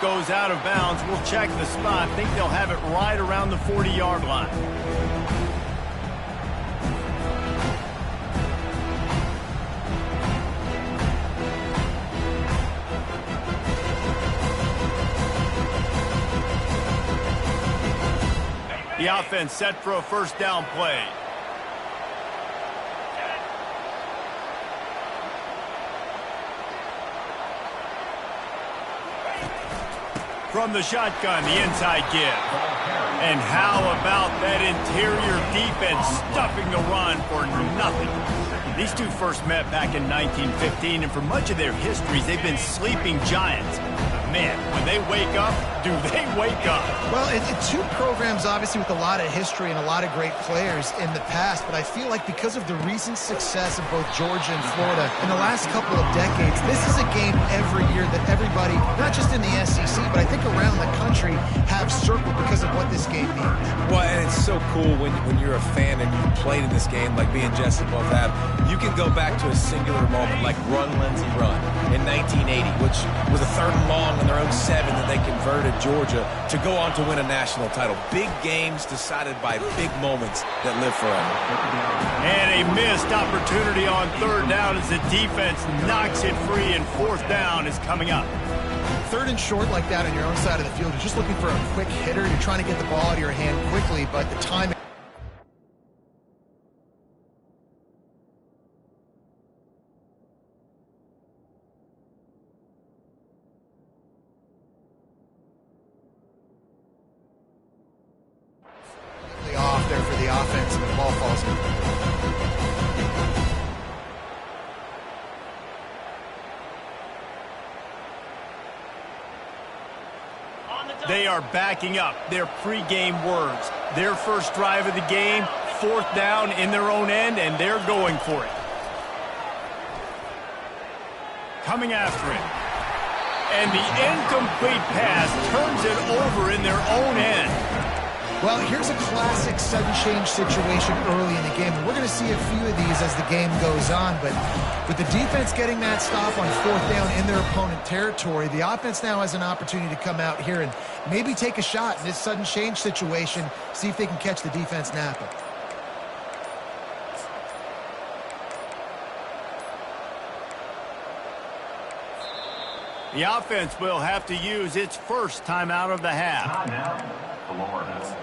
Goes out of bounds. We'll check the spot. Think they'll have it right around the 40-yard line. The offense set for a first down play. From the shotgun, the inside give. And how about that interior defense stuffing the run for nothing? These two first met back in 1915, and for much of their histories, they've been sleeping giants. Man, when they wake up, do they wake up? Well, two programs, obviously, with a lot of history and a lot of great players in the past, but I feel like because of the recent success of both Georgia and Florida in the last couple of decades, this is a game every year that everybody, not just in the SEC, but I think around the country, have circled because of what this game means. Well, and it's so cool when you're a fan and you played in this game, like me and Jesse both have. You can go back to a singular moment, like Run, Lindsey, Run in 1980, which was a 3rd and long on their own 7 that they converted Georgia to go on to win a national title. Big games decided by big moments that live forever. And a missed opportunity on 3rd down as the defense knocks it free, and 4th down is coming up. 3rd and short like that on your own side of the field, you're just looking for a quick hitter. You're trying to get the ball out of your hand quickly, but the timing. Off there for the offense, and the ball falls in. They are backing up their pregame words. Their first drive of the game, 4th down in their own end, and they're going for it. Coming after it. And the incomplete pass turns it over in their own end. Well, here's a classic sudden change situation early in the game. And we're going to see a few of these as the game goes on. But with the defense getting that stop on 4th down in their opponent territory, the offense now has an opportunity to come out here and maybe take a shot in this sudden change situation, see if they can catch the defense napping. The offense will have to use its first timeout of the half. Timeout, Florida.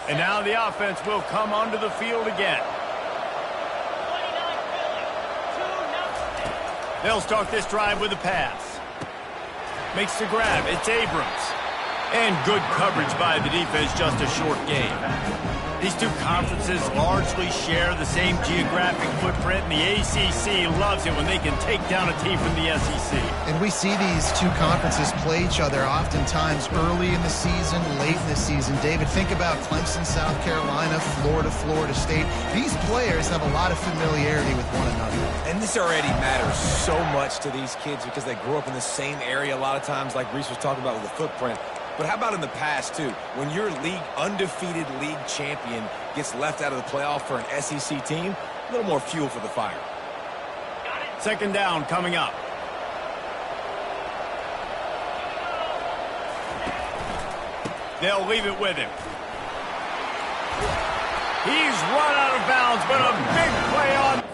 And now the offense will come onto the field again. They'll start this drive with a pass. Makes the grab. It's Abrams. And good coverage by the defense, just a short game. These two conferences largely share the same geographic footprint, and the ACC loves it when they can take down a team from the SEC. And we see these two conferences play each other oftentimes early in the season, late in the season. David, think about Clemson, South Carolina, Florida, Florida State. These players have a lot of familiarity with one another. And this already matters so much to these kids because they grew up in the same area a lot of times, like Reese was talking about with the footprint. But how about in the past, too? When your undefeated league champion gets left out of the playoff for an SEC team, a little more fuel for the fire. 2nd down coming up. They'll leave it with him. He's run out of bounds, but a big play on.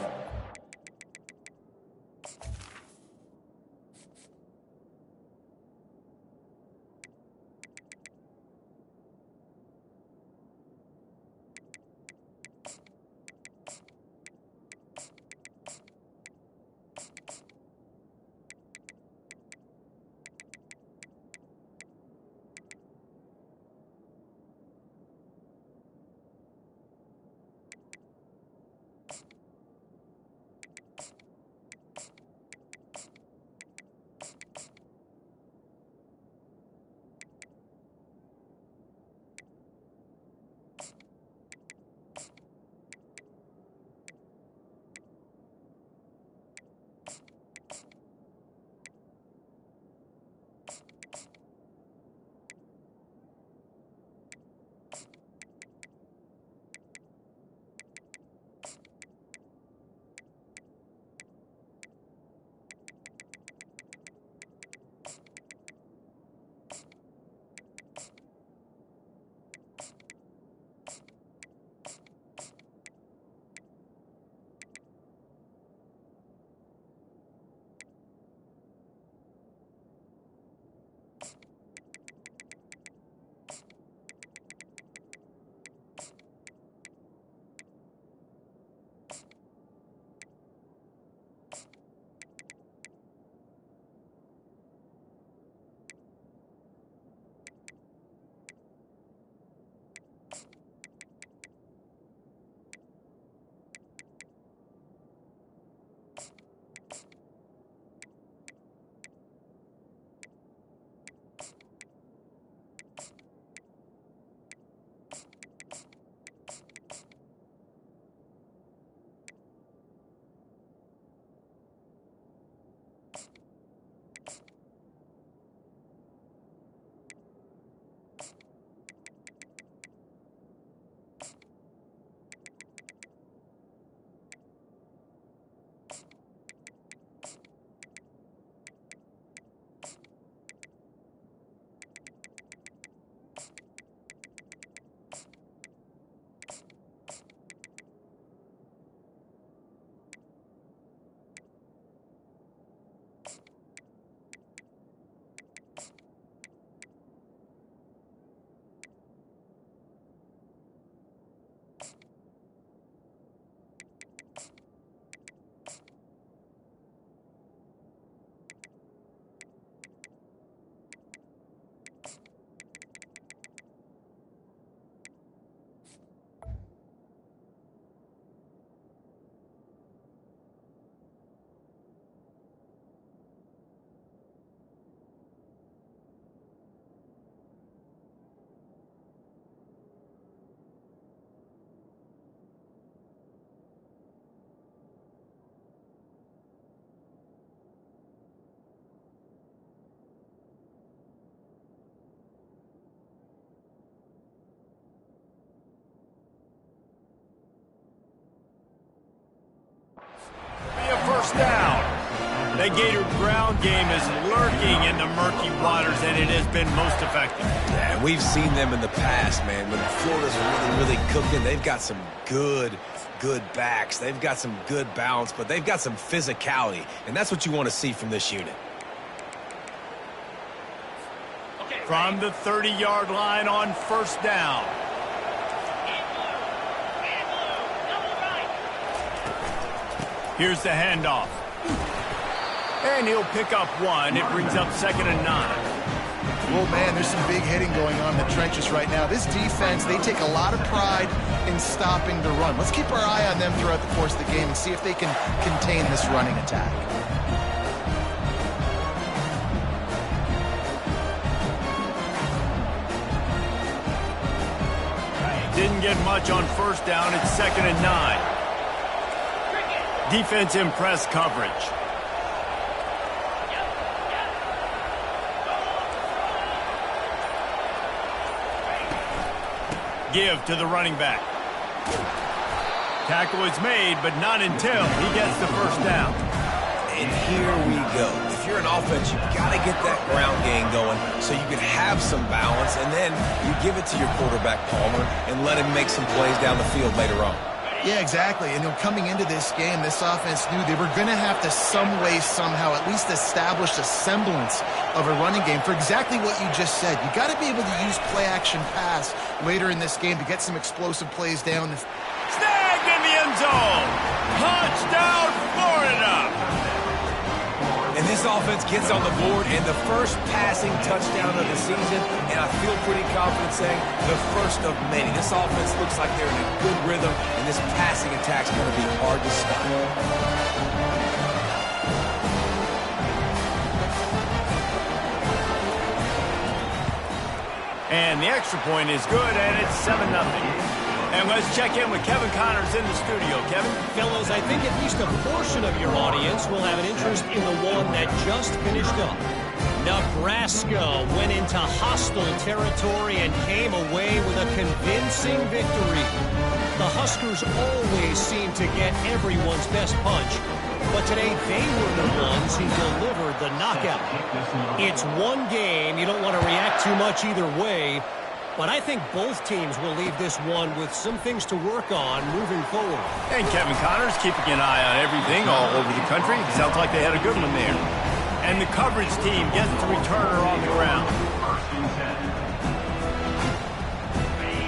That Gator ground game is lurking in the murky waters, and it has been most effective. Yeah, we've seen them in the past, man. When Florida's really cooking, they've got some good backs. They've got some good balance, but they've got some physicality, and that's what you want to see from this unit. From the 30-yard line on first down. Here's the handoff. And he'll pick up one. It brings up 2nd and 9. Well, man, there's some big hitting going on in the trenches right now. This defense, they take a lot of pride in stopping the run. Let's keep our eye on them throughout the course of the game and see if they can contain this running attack. Didn't get much on first down. It's 2nd and 9. Defense in press coverage. Give to the running back. Tackle is made, but not until he gets the first down. And here we go. If you're an offense, you've got to get that ground game going so you can have some balance, and then you give it to your quarterback, Palmer, and let him make some plays down the field later on. Yeah, exactly. And coming into this game, this offense knew they were going to have to some way, somehow, at least establish a semblance of a running game for exactly what you just said. You got to be able to use play-action pass later in this game to get some explosive plays down. Snagged in the end zone. Touchdown, Florida. And this offense gets on the board in the first passing touchdown of the season, and I feel pretty confident saying the first of many. This offense looks like they're in a good rhythm, and this passing attack's going to be hard to stop. And the extra point is good, and it's 7-0. And let's check in with Kevin Connors in the studio. Kevin? Fellas, I think at least a portion of your audience will have an interest in the one that just finished up. Nebraska went into hostile territory and came away with a convincing victory. The Huskers always seem to get everyone's best punch, but today they were the ones who delivered the knockout. It's one game. You don't want to react too much either way. But I think both teams will leave this one with some things to work on moving forward. And Kevin Connors keeping an eye on everything all over the country. Sounds like they had a good one there. And the coverage team gets the returner on the ground.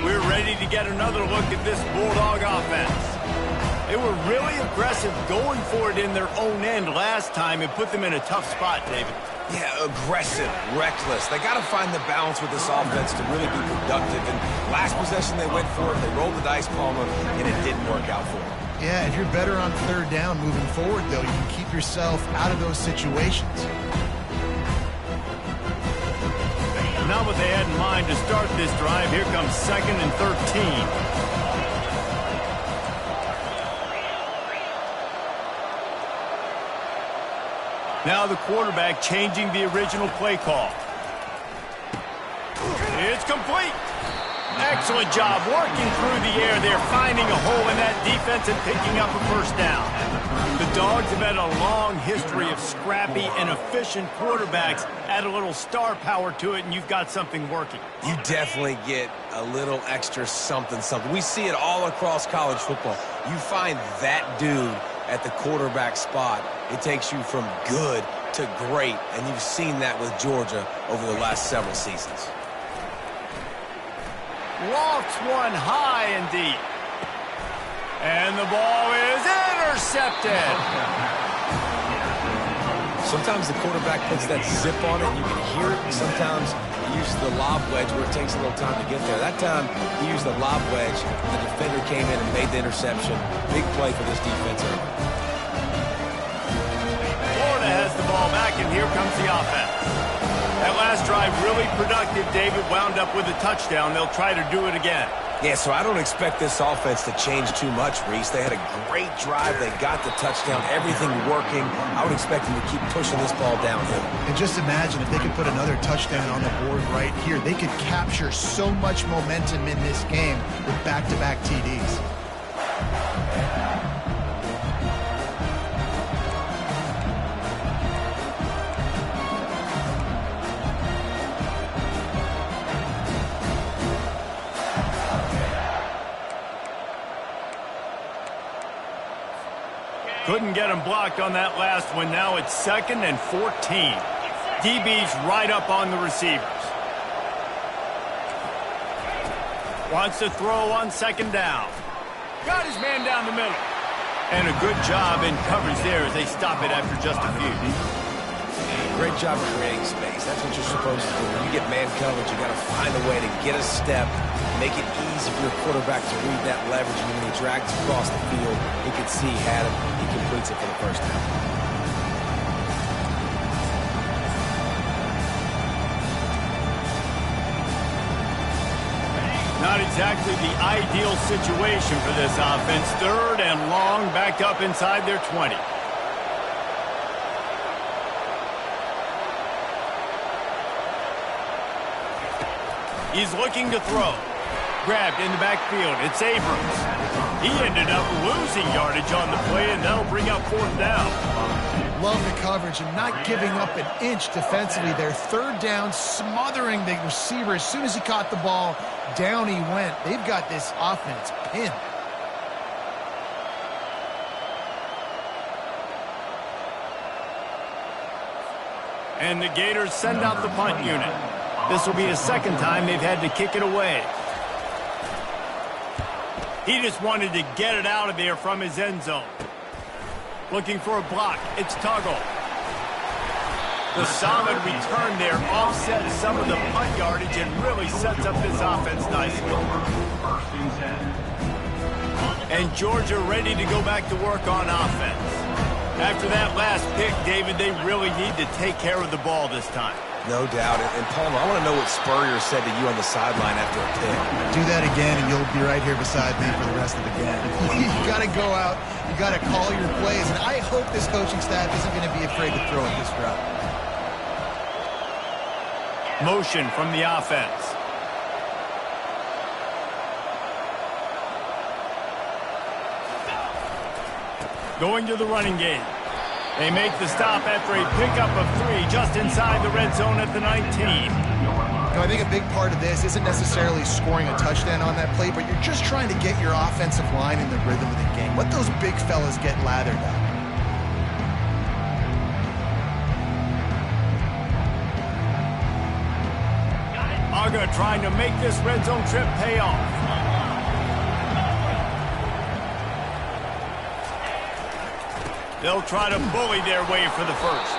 We're ready to get another look at this Bulldog offense. They were really aggressive going for it in their own end last time and put them in a tough spot, David. Yeah, aggressive, reckless. They got to find the balance with this offense to really be productive. And last possession they went for it, they rolled the dice, Palmer, and it didn't work out for them. Yeah, if you're better on third down moving forward, though, you can keep yourself out of those situations. Not what they had in mind to start this drive. Here comes 2nd and 13. Now the quarterback changing the original play call. It's complete. Excellent job working through the air there, finding a hole in that defense and picking up a first down. The Dogs have had a long history of scrappy and efficient quarterbacks. Add a little star power to it, and you've got something working. You definitely get a little extra something. We see it all across college football. You find that dude at the quarterback spot, it takes you from good to great, and you've seen that with Georgia over the last several seasons. Lofts one high and deep. And the ball is intercepted. Sometimes the quarterback puts that zip on it, and you can hear it. Sometimes he uses the lob wedge where it takes a little time to get there. That time, he used the lob wedge. The defender came in and made the interception. Big play for this defense early. Florida has the ball back, and here comes the offense. That last drive really productive. David wound up with a touchdown. They'll try to do it again. Yeah, so I don't expect this offense to change too much, Reese. They had a great drive. They got the touchdown, everything working. I would expect them to keep pushing this ball downhill. And just imagine if they could put another touchdown on the board right here. They could capture so much momentum in this game with back-to-back TDs. Couldn't get him blocked on that last one. Now it's 2nd and 14. DB's right up on the receivers. Wants to throw on 2nd down. Got his man down the middle. And a good job in coverage there as they stop it after just a few. Great job of creating space. That's what you're supposed to do. When you get man coverage, you got to find a way to get a step, make it easy for your quarterback to read that leverage. And when he drags across the field, he can see he had him. He completes it for the first down. Not exactly the ideal situation for this offense. 3rd and long, back up inside their 20. He's looking to throw. Grabbed in the backfield. It's Abrams. He ended up losing yardage on the play, and that'll bring up 4th down. Love the coverage and not giving up an inch defensively. Their 3rd down, smothering the receiver. As soon as he caught the ball, down he went. They've got this offense pinned. And the Gators send out the punt unit. This will be the 2nd time they've had to kick it away. He just wanted to get it out of there from his end zone. Looking for a block. It's Tuggle. The solid return there offsets some of the punt yardage and really sets up this offense nicely. And Georgia ready to go back to work on offense. After that last pick, David, they really need to take care of the ball this time. No doubt. And Palmer, I want to know what Spurrier said to you on the sideline after a pick. Do that again, and you'll be right here beside me for the rest of the game. You got to go out. You got to call your plays. And I hope this coaching staff isn't going to be afraid to throw it this route. Motion from the offense. Going to the running game. They make the stop after a pickup of 3 just inside the red zone at the 19. I think a big part of this isn't necessarily scoring a touchdown on that play, but you're just trying to get your offensive line in the rhythm of the game. Let those big fellas get lathered up. Aga trying to make this red zone trip pay off. They'll try to bully their way for the first.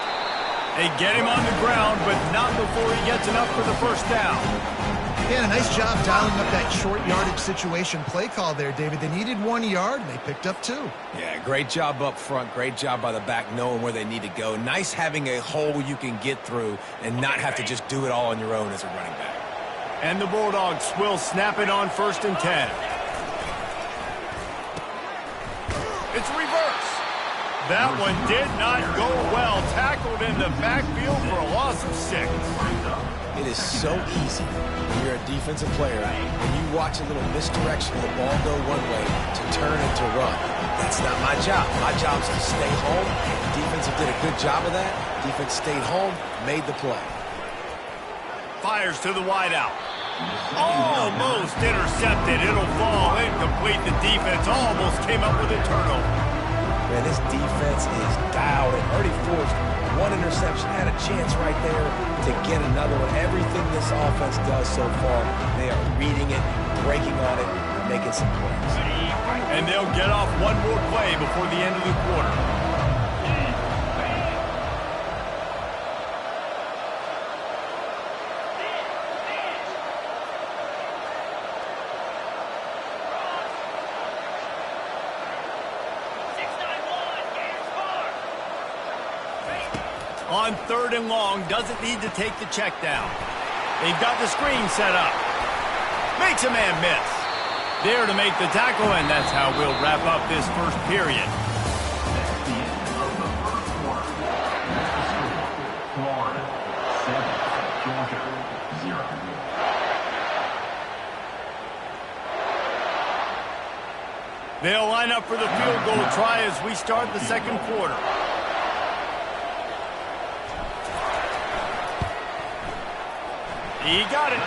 They get him on the ground, but not before he gets enough for the first down. Yeah, a nice job dialing up that short yardage situation play call there, David. They needed 1 yard, and they picked up 2. Yeah, great job up front. Great job by the back knowing where they need to go. Nice having a hole you can get through and not have to just do it all on your own as a running back. And the Bulldogs will snap it on 1st and 10. It's reverse. That one did not go well. Tackled in the backfield for a loss of 6. It is so easy when you're a defensive player, when you watch a little misdirection of the ball go one way to turn and to run. That's not my job. My job is to stay home. The defense did a good job of that. Defense stayed home, made the play. Fires to the wideout. Almost intercepted. It'll fall incomplete. The defense almost came up with a turnover. Man, this defense is dialed and already forced one interception. Had a chance right there to get another one. Everything this offense does so far, they are reading it, breaking on it, and making some plays. And they'll get off one more play before the end of the quarter. On 3rd and long, doesn't need to take the check down. They've got the screen set up. Makes a man miss. There to make the tackle, and that's how we'll wrap up this first period. They'll line up for the field goal try as we start the 2nd quarter. He got it.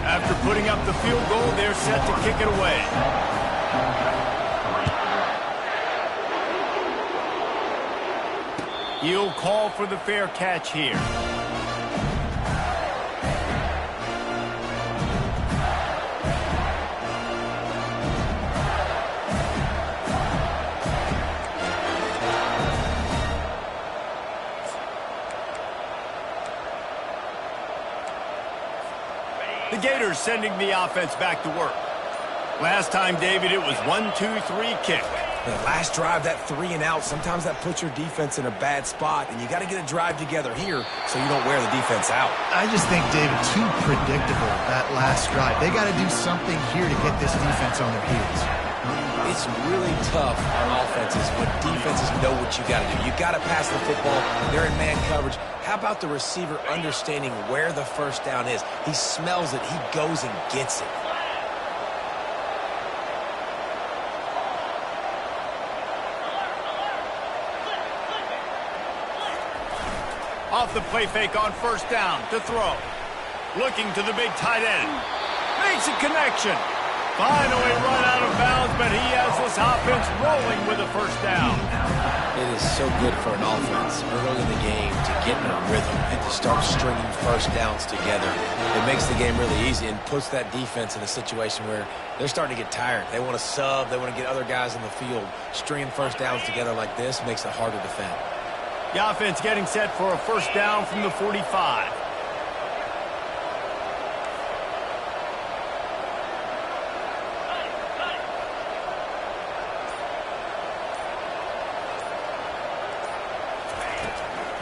After putting up the field goal, they're set to kick it away. He'll call for the fair catch here. The Gators sending the offense back to work. Last time, David, it was 1-2-3 kick. The last drive, that 3 and out, sometimes that puts your defense in a bad spot, and you got to get a drive together here so you don't wear the defense out. I just think, David, too predictable, that last drive. They got to do something here to get this defense on their heels. It's really tough on offenses when defenses know what you got to do. You got to pass the football. They're in man coverage. How about the receiver understanding where the first down is? He smells it. He goes and gets it. Off the play fake on first down to throw. Looking to the big tight end. Makes a connection. Finally run out of bounds, but he has this offense rolling with a first down. It is so good for an offense early in the game to get in a rhythm and to start stringing first downs together. It makes the game really easy and puts that defense in a situation where they're starting to get tired. They want to sub. They want to get other guys in the field. Stringing first downs together like this makes it hard to defend. The offense getting set for a first down from the 45.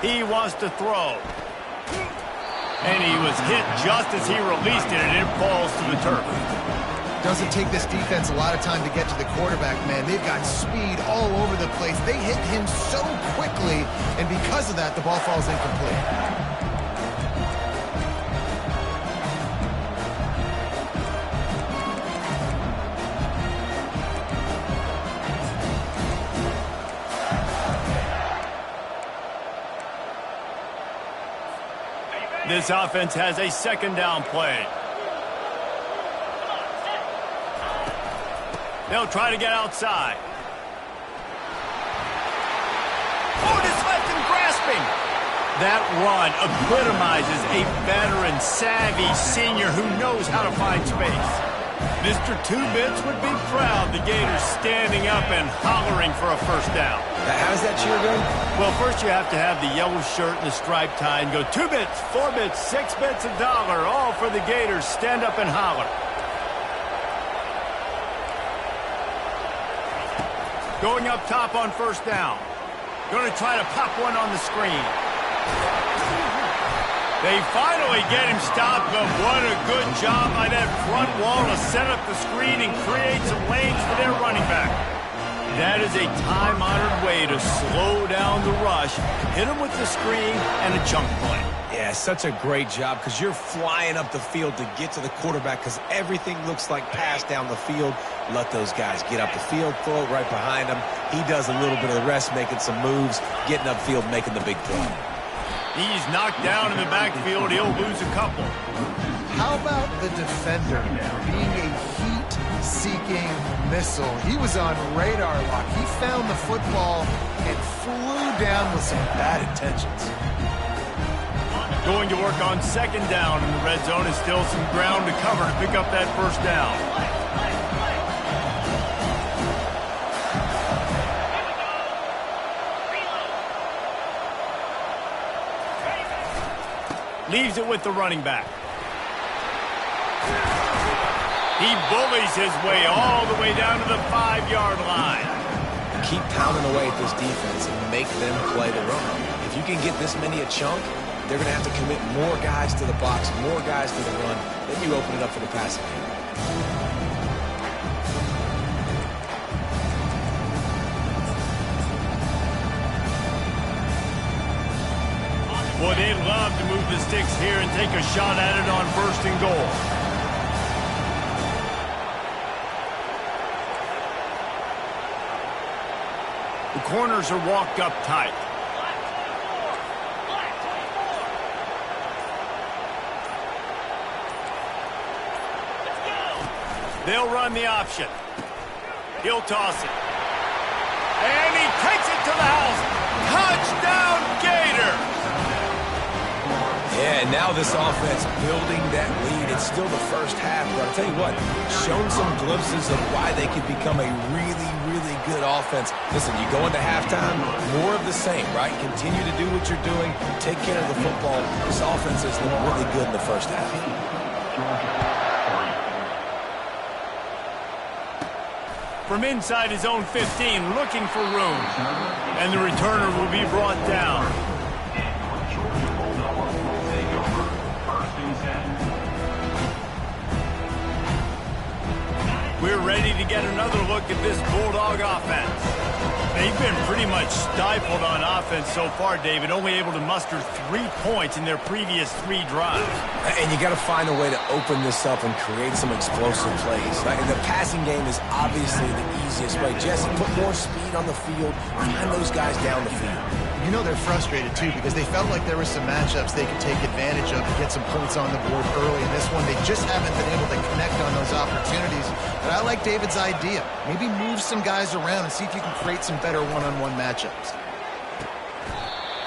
He wants to throw. And he was hit just as he released it, and it falls to the turf. Doesn't take this defense a lot of time to get to the quarterback, man. They've got speed all over the place. They hit him so quickly, and because of that, the ball falls incomplete. This offense has a second down play. They'll try to get outside. Oh, just left him grasping. That run epitomizes a veteran, savvy senior who knows how to find space. Mr. Two-Bits would be proud the Gators standing up and hollering for a first down. How does that cheer go? Well, first you have to have the yellow shirt and the striped tie and go 2 bits, 4 bits, 6 bits, $1, all for the Gators. Stand up and holler. Going up top on first down. Going to try to pop one on the screen. They finally get him stopped, but what a good job by that front wall to set up the screen and create some lanes for their running back. That is a time-honored way to slow down the rush, hit him with the screen, and a chunk play. Yeah, such a great job because you're flying up the field to get to the quarterback because everything looks like pass down the field. Let those guys get up the field, throw it right behind him. He does a little bit of the rest, making some moves, getting upfield, making the big play. He's knocked down in the backfield. He'll lose a couple. How about the defender being a heat-seeking missile? He was on radar lock. He found the football and flew down with some bad intentions. Going to work on second down in the red zone is still some ground to cover to pick up that first down. Leaves it with the running back. He bullies his way all the way down to the 5-yard line. Keep pounding away at this defense and make them play the run. If you can get this many a chunk, they're going to have to commit more guys to the box, more guys to the run. Then you open it up for the passing game. Boy, they'd love to move the sticks here and take a shot at it on first and goal. The corners are walked up tight. They'll run the option. He'll toss it. And he takes it to the house. Touchdown, now this offense building that lead. It's still the first half, but I'll tell you what, shown some glimpses of why they could become a really, really good offense. Listen, you go into halftime, more of the same, right? Continue to do what you're doing, take care of the football. This offense has looked really good in the first half. From inside his own 15, looking for room. And the returner will be brought down. We're ready to get another look at this Bulldog offense. They've been pretty much stifled on offense so far, David, only able to muster 3 points in their previous 3 drives. And you got to find a way to open this up and create some explosive plays. The passing game is obviously the easiest way. Jesse, put more speed on the field, find those guys down the field. You know they're frustrated, too, because they felt like there were some matchups they could take advantage of to get some points on the board early. In this one, they just haven't been able to connect on those opportunities. But I like David's idea. Maybe move some guys around and see if you can create some better one-on-one matchups.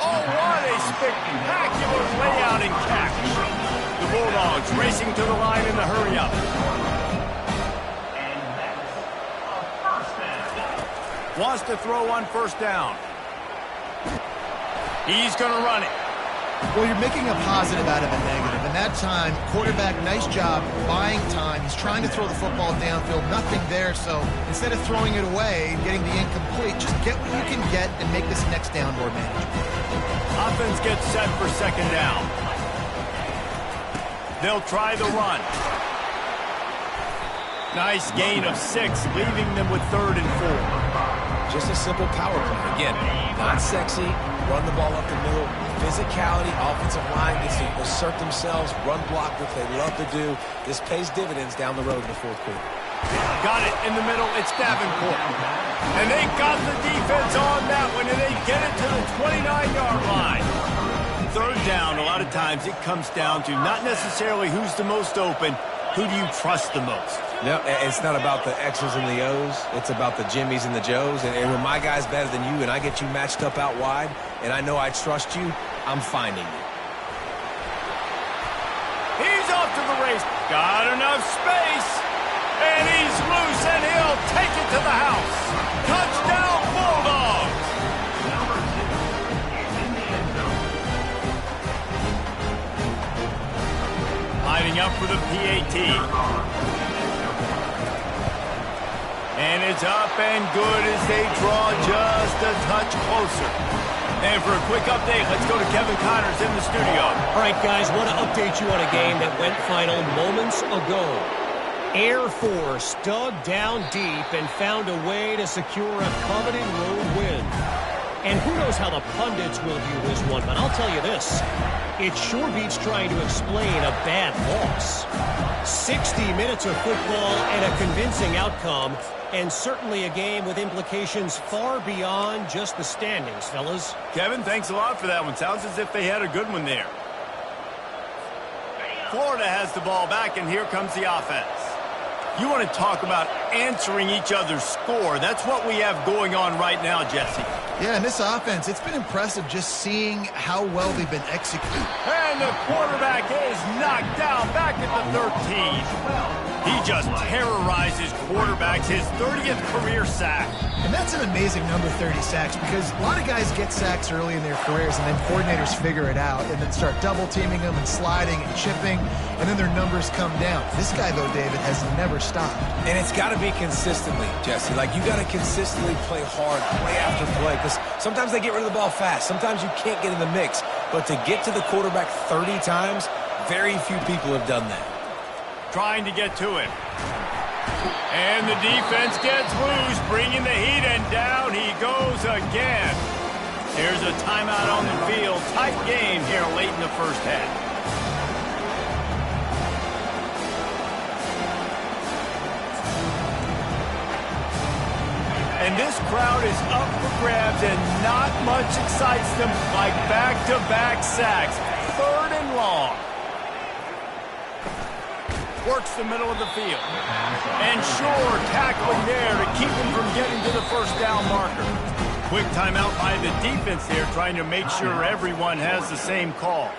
Oh, what a spectacular layout and catch. The Bulldogs racing to the line in the hurry-up. Wants to throw on first down. He's going to run it. Well, you're making a positive out of a negative. And that time, quarterback, nice job buying time. He's trying to throw the football downfield. Nothing there. So instead of throwing it away and getting the incomplete, just get what you can get and make this next down more manageable. Offense gets set for second down. They'll try the run. Nice gain of 6, leaving them with 3rd and 4. Just a simple power play. Again, not sexy, run the ball up the middle, physicality, offensive line gets to assert themselves, run block, which they love to do. This pays dividends down the road in the 4th quarter. Got it in the middle, it's Davenport. And they got the defense on that one, and they get it to the 29-yard line. 3rd down, a lot of times it comes down to not necessarily who's the most open, who do you trust the most? No, it's not about the X's and the O's. It's about the Jimmies and the Joes. And when my guy's better than you and I get you matched up out wide and I know I trust you, I'm finding you. He's off to the race. Got enough space. And he's loose, and he'll take it to the house. Touchdown, Bulldogs. Lining up for the PAT. And it's up and good as they draw just a touch closer. And for a quick update, let's go to Kevin Connors in the studio. All right, guys, want to update you on a game that went final moments ago. Air Force dug down deep and found a way to secure a coveted road win. And who knows how the pundits will view this one, but I'll tell you this. It sure beats trying to explain a bad loss. 60 minutes of football and a convincing outcome, and certainly a game with implications far beyond just the standings, fellas. Kevin, thanks a lot for that one. Sounds as if they had a good one there. Florida has the ball back, and here comes the offense. You want to talk about answering each other's score. That's what we have going on right now, Jesse. Yeah, and this offense, it's been impressive just seeing how well they've been executing. And the quarterback is knocked down back at the 13. He just terrorizes quarterbacks, his 30th career sack. And that's an amazing number, 30 sacks, because a lot of guys get sacks early in their careers, and then coordinators figure it out and then start double-teaming them and sliding and chipping, and then their numbers come down. This guy, though, David, has never stopped. And it's got to be consistently, Jesse. Like, you got to consistently play hard, play after play, because sometimes they get rid of the ball fast. Sometimes you can't get in the mix. But to get to the quarterback 30 times, very few people have done that. Trying to get to it. And the defense gets loose, bringing the heat, and down he goes again. There's a timeout on the field. Tight game here late in the first half. And this crowd is up for grabs, and not much excites them like back-to-back sacks. 3rd and long. Works the middle of the field. And sure, tackling there to keep him from getting to the first down marker. Quick timeout by the defense there, trying to make sure everyone has the same call.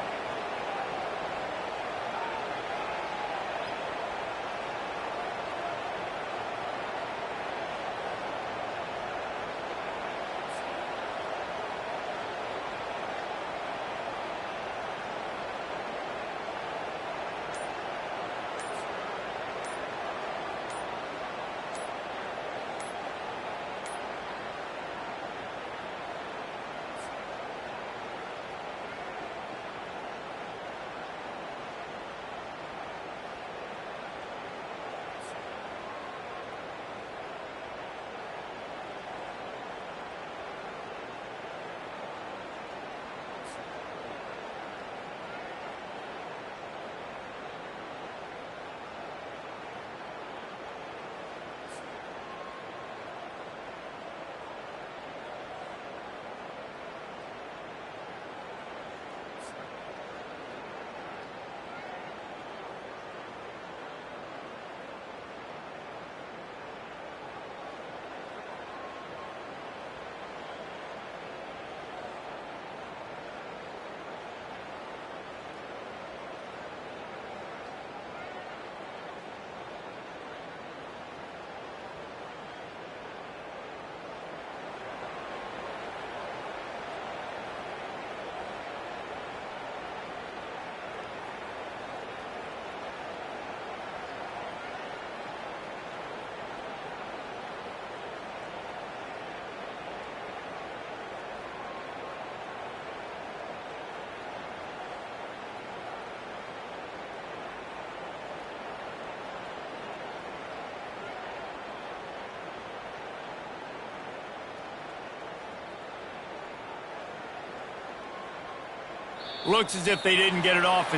Looks as if they didn't get it off.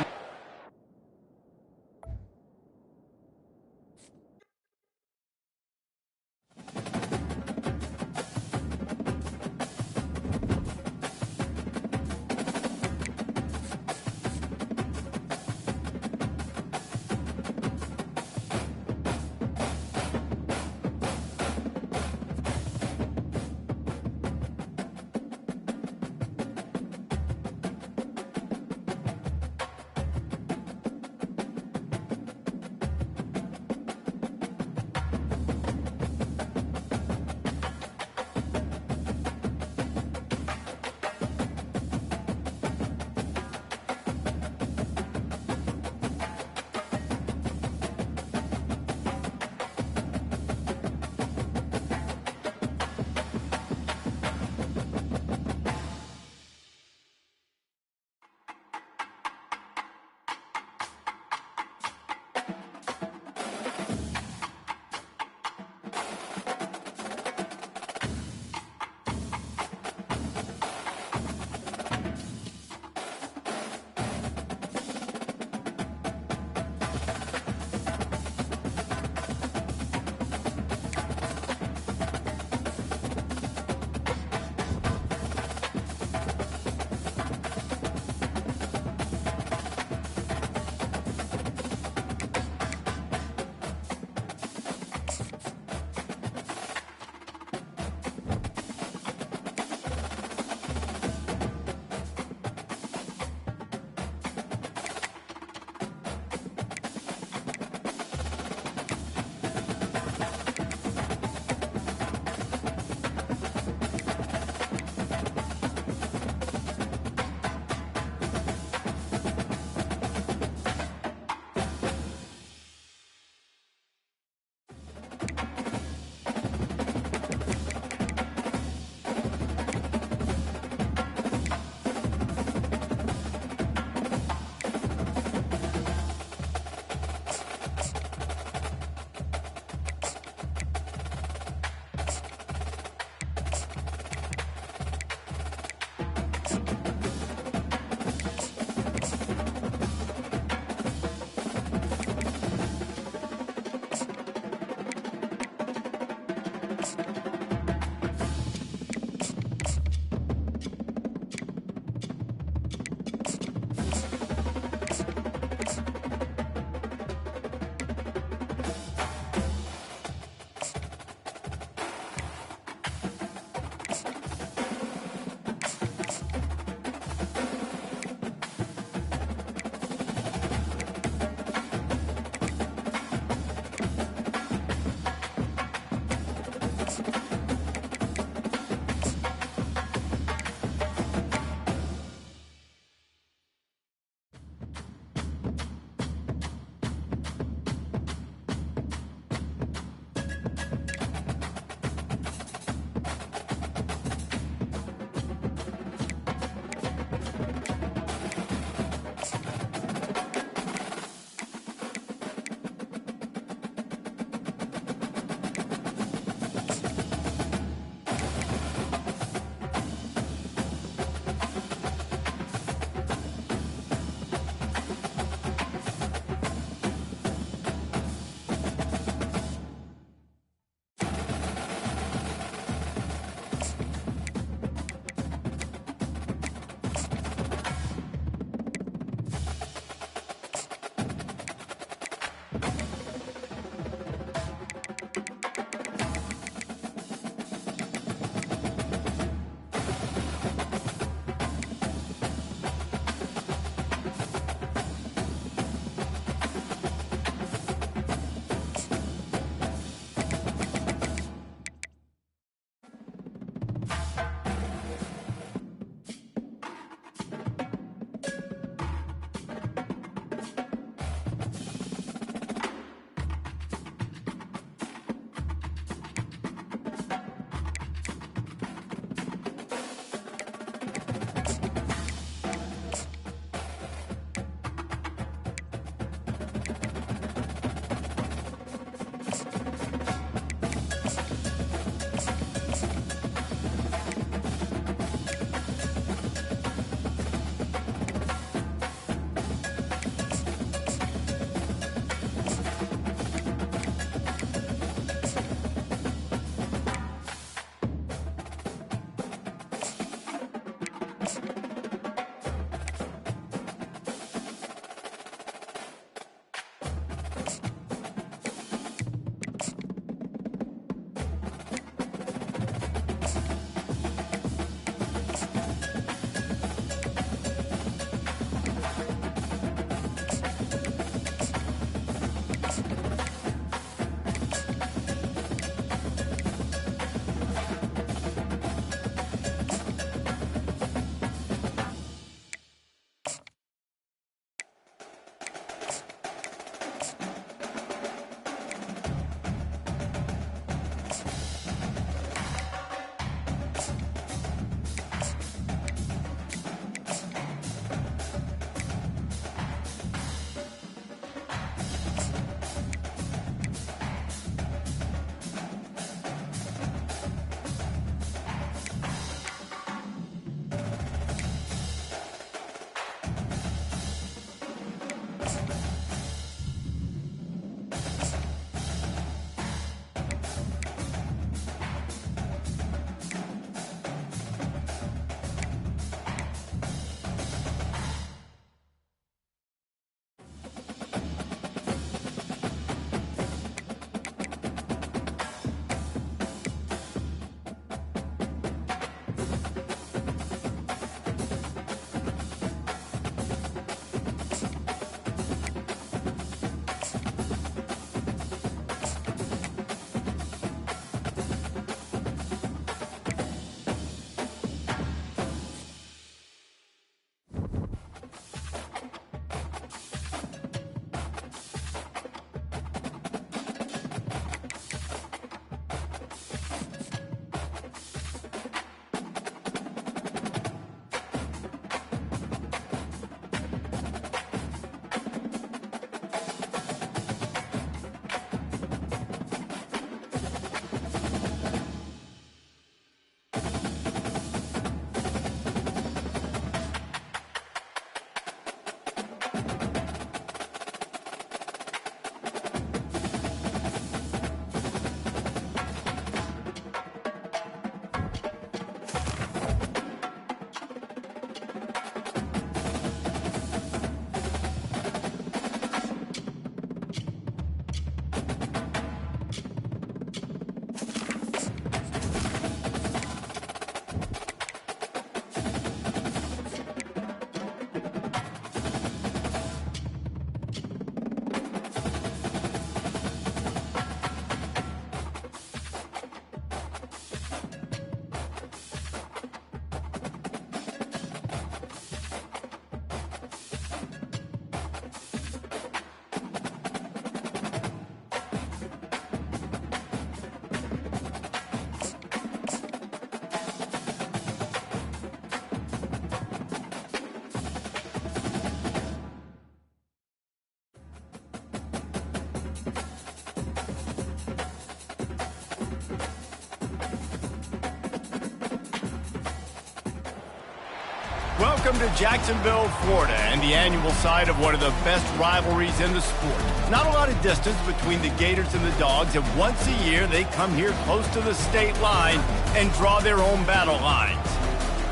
Welcome to Jacksonville, Florida, and the annual site of one of the best rivalries in the sport. Not a lot of distance between the Gators and the Dogs, and once a year they come here close to the state line and draw their own battle lines.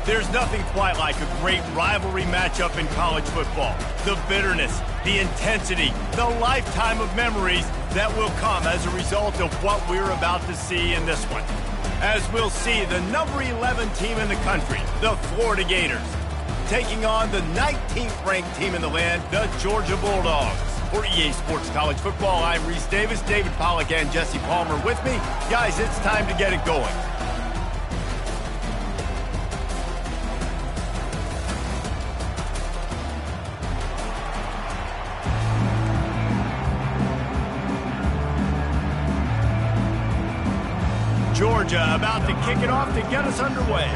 There's nothing quite like a great rivalry matchup in college football. The bitterness, the intensity, the lifetime of memories that will come as a result of what we're about to see in this one. As we'll see the number 11 team in the country, the Florida Gators, taking on the 19th ranked team in the land, the Georgia Bulldogs. For EA Sports College Football, I'm Reese Davis, David Pollack, and Jesse Palmer with me. Guys, it's time to get it going. Georgia about to kick it off to get us underway.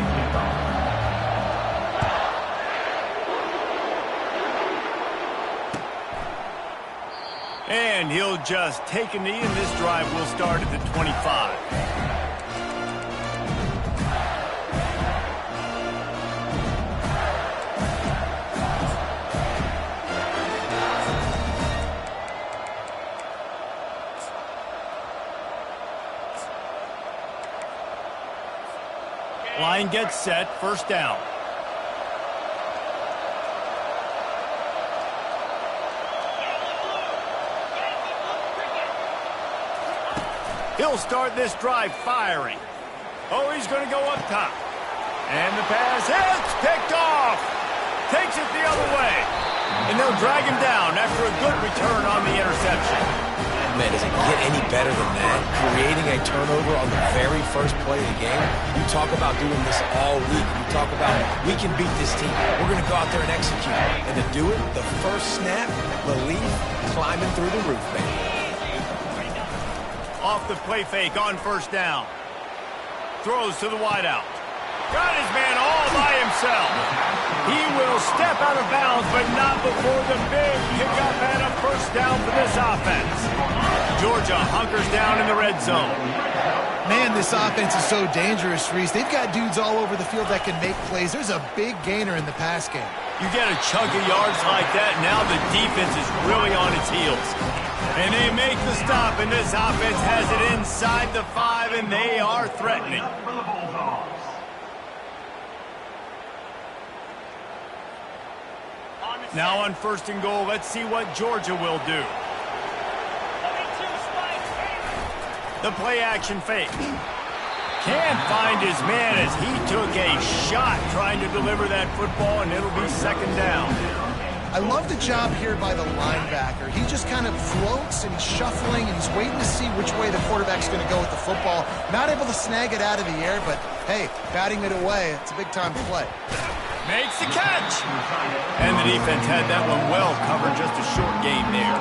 And he'll just take a knee, and this drive will start at the 25. Line gets set, first down. He'll start this drive firing. Oh, he's going to go up top. And the pass hits, picked off. Takes it the other way. And they'll drag him down after a good return on the interception. Man, does it get any better than that? Creating a turnover on the very first play of the game. You talk about doing this all week. You talk about, we can beat this team. We're going to go out there and execute. And to do it, the first snap, belief, climbing through the roof, baby. Off the play fake on first down. Throws to the wideout. Got his man all by himself. He will step out of bounds, but not before the big pickup and a first down for this offense. Georgia hunkers down in the red zone. Man, this offense is so dangerous, Reese. They've got dudes all over the field that can make plays. There's a big gainer in the pass game. You get a chunk of yards like that, now the defense is really on its heels. And they make the stop, and this offense has it inside the 5, and they are threatening. Now on first and goal, let's see what Georgia will do. The play action fake. Can't find his man as he took a shot trying to deliver that football, and it'll be second down. I love the job here by the linebacker. He just kind of floats and he's shuffling and he's waiting to see which way the quarterback's going to go with the football. Not able to snag it out of the air, but hey, batting it away, it's a big time play. Makes the catch. And the defense had that one well covered, just a short game there.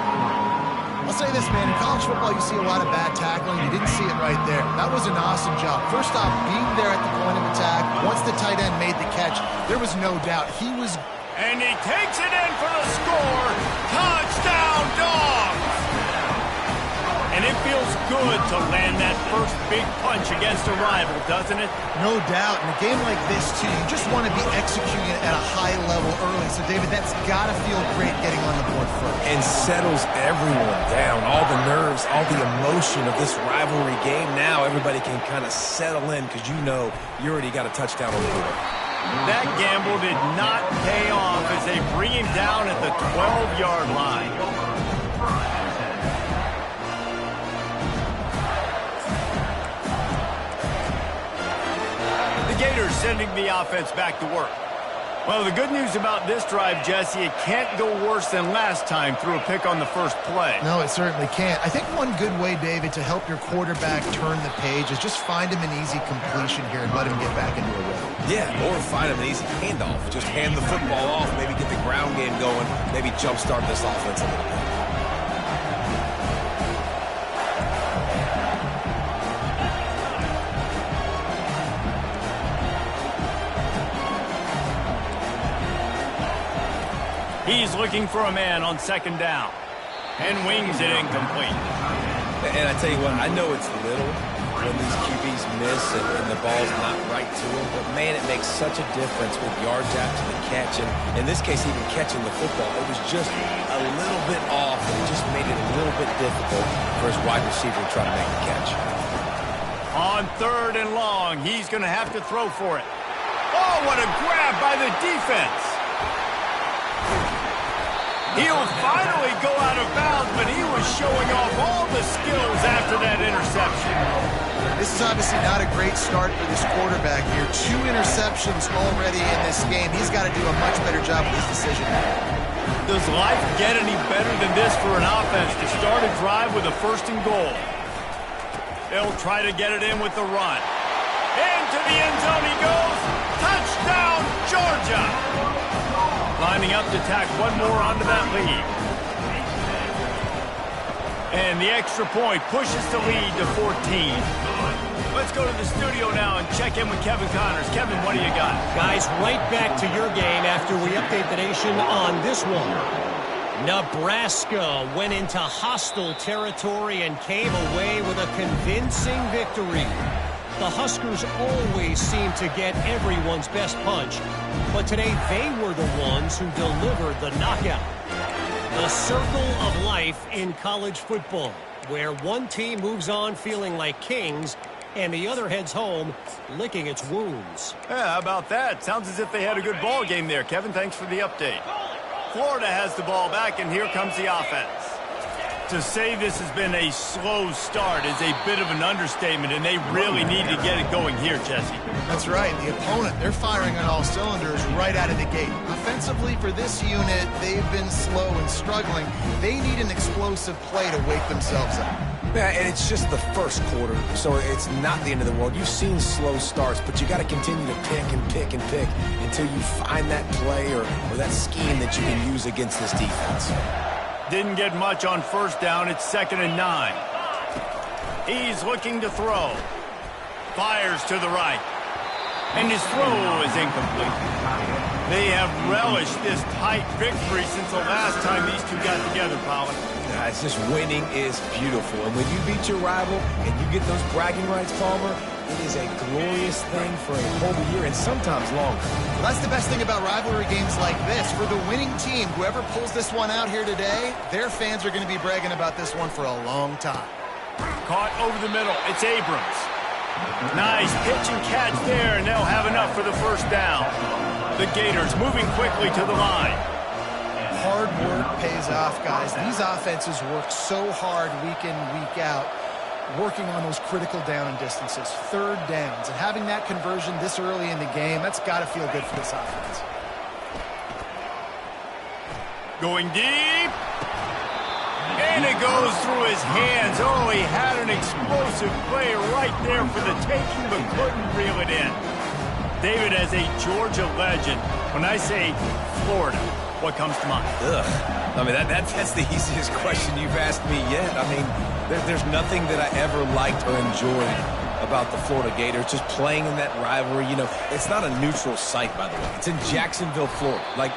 I'll say this, man, in college football you see a lot of bad tackling. You didn't see it right there. That was an awesome job. First off, being there at the point of attack, once the tight end made the catch, there was no doubt he was... And he takes it in for the score. Touchdown, Dogs! And it feels good to land that first big punch against a rival, doesn't it? No doubt. In a game like this, too, you just want to be executing it at a high level early. So, David, that's got to feel great getting on the board first. And settles everyone down. All the nerves, all the emotion of this rivalry game. Now everybody can kind of settle in because you know you already got a touchdown on the board. That gamble did not pay off as they bring him down at the 12-yard line. The Gators sending the offense back to work. Well, the good news about this drive, Jesse, it can't go worse than last time through a pick on the first play. No, it certainly can't. I think one good way, David, to help your quarterback turn the page is just find him an easy completion here and let him get back into a rhythm. Yeah, or find him an easy handoff. Just hand the football off, maybe get the ground game going, maybe jumpstart this offense a little bit. He's looking for a man on second down and wings it incomplete. And I tell you what, I know it's little, when these QBs miss and the ball's not right to them. But, man, it makes such a difference with yards after the catch. And in this case, even catching the football, it was just a little bit off, and it just made it a little bit difficult for his wide receiver to try to make the catch. On 3rd and long, he's going to have to throw for it. Oh, what a grab by the defense. He'll finally go out of bounds, but he was showing off all the skills after that interception. This is obviously not a great start for this quarterback here. 2 interceptions already in this game. He's got to do a much better job with his decision. Does life get any better than this for an offense to start a drive with a 1st and goal? They'll try to get it in with the run. Into the end zone he goes. Touchdown, Georgia! Lining up to tack one more onto that lead. And the extra point pushes the lead to 14. Let's go to the studio now and check in with Kevin Connors. Kevin, what do you got? Guys, right back to your game after we update the nation on this one. Nebraska went into hostile territory and came away with a convincing victory. The Huskers always seem to get everyone's best punch, but today they were the ones who delivered the knockout. The circle of life in college football, where one team moves on feeling like kings and the other heads home licking its wounds. Yeah, how about that? Sounds as if they had a good ball game there. Kevin, thanks for the update. Florida has the ball back, and here comes the offense. To say this has been a slow start is a bit of an understatement, and they really need to get it going here, Jesse. That's right. The opponent, they're firing on all cylinders right out of the gate. Offensively, for this unit, they've been slow and struggling. They need an explosive play to wake themselves up. Yeah, and it's just the first quarter, so it's not the end of the world. You've seen slow starts, but you got to continue to pick and pick and pick until you find that play or that scheme that you can use against this defense. Didn't get much on 1st down. It's 2nd and 9. He's looking to throw. Fires to the right. And his throw is incomplete. They have relished this tight victory since the last time these two got together, Pollock. It's just winning is beautiful. And when you beat your rival and you get those bragging rights, Palmer, it is a glorious thing for a whole year and sometimes longer. Well, that's the best thing about rivalry games like this. For the winning team, whoever pulls this one out here today, their fans are going to be bragging about this one for a long time. Caught over the middle. It's Abrams. Nice pitch and catch there, and they'll have enough for the 1st down. The Gators moving quickly to the line. Hard work pays off, guys. These offenses work so hard week in, week out, working on those critical down and distances, 3rd downs, and having that conversion this early in the game, that's got to feel good for this offense. Going deep. And it goes through his hands. Oh, he had an explosive play right there for the taking, but couldn't reel it in. David, as a Georgia legend, when I say Florida, what comes to mind? Ugh. I mean, that's the easiest question you've asked me yet. I mean, there's nothing that I ever liked or enjoyed about the Florida Gators, just playing in that rivalry. You know, it's not a neutral site, by the way. It's in Jacksonville, Florida. Like,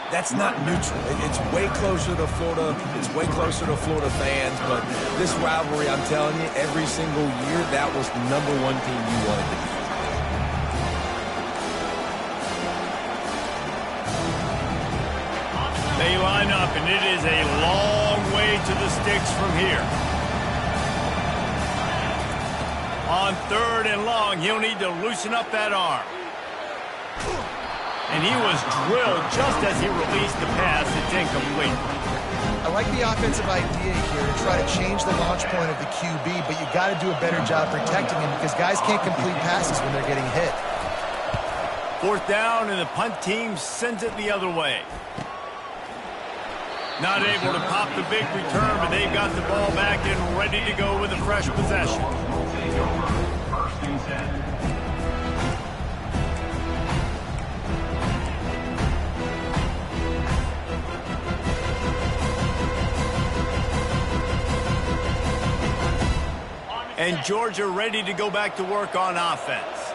that's not neutral. It's way closer to Florida. It's way closer to Florida fans. But this rivalry, I'm telling you, every single year, that was the #1 team you wanted to beat. They line up, and it is a long way to the sticks from here. On 3rd and long, he'll need to loosen up that arm. And he was drilled just as he released the pass. It's incomplete. I like the offensive idea here to try to change the launch point of the QB, but you got to do a better job protecting him because guys can't complete passes when they're getting hit. 4th down, and the punt team sends it the other way. Not able to pop the big return, but they've got the ball back and ready to go with a fresh possession. And Georgia ready to go back to work on offense.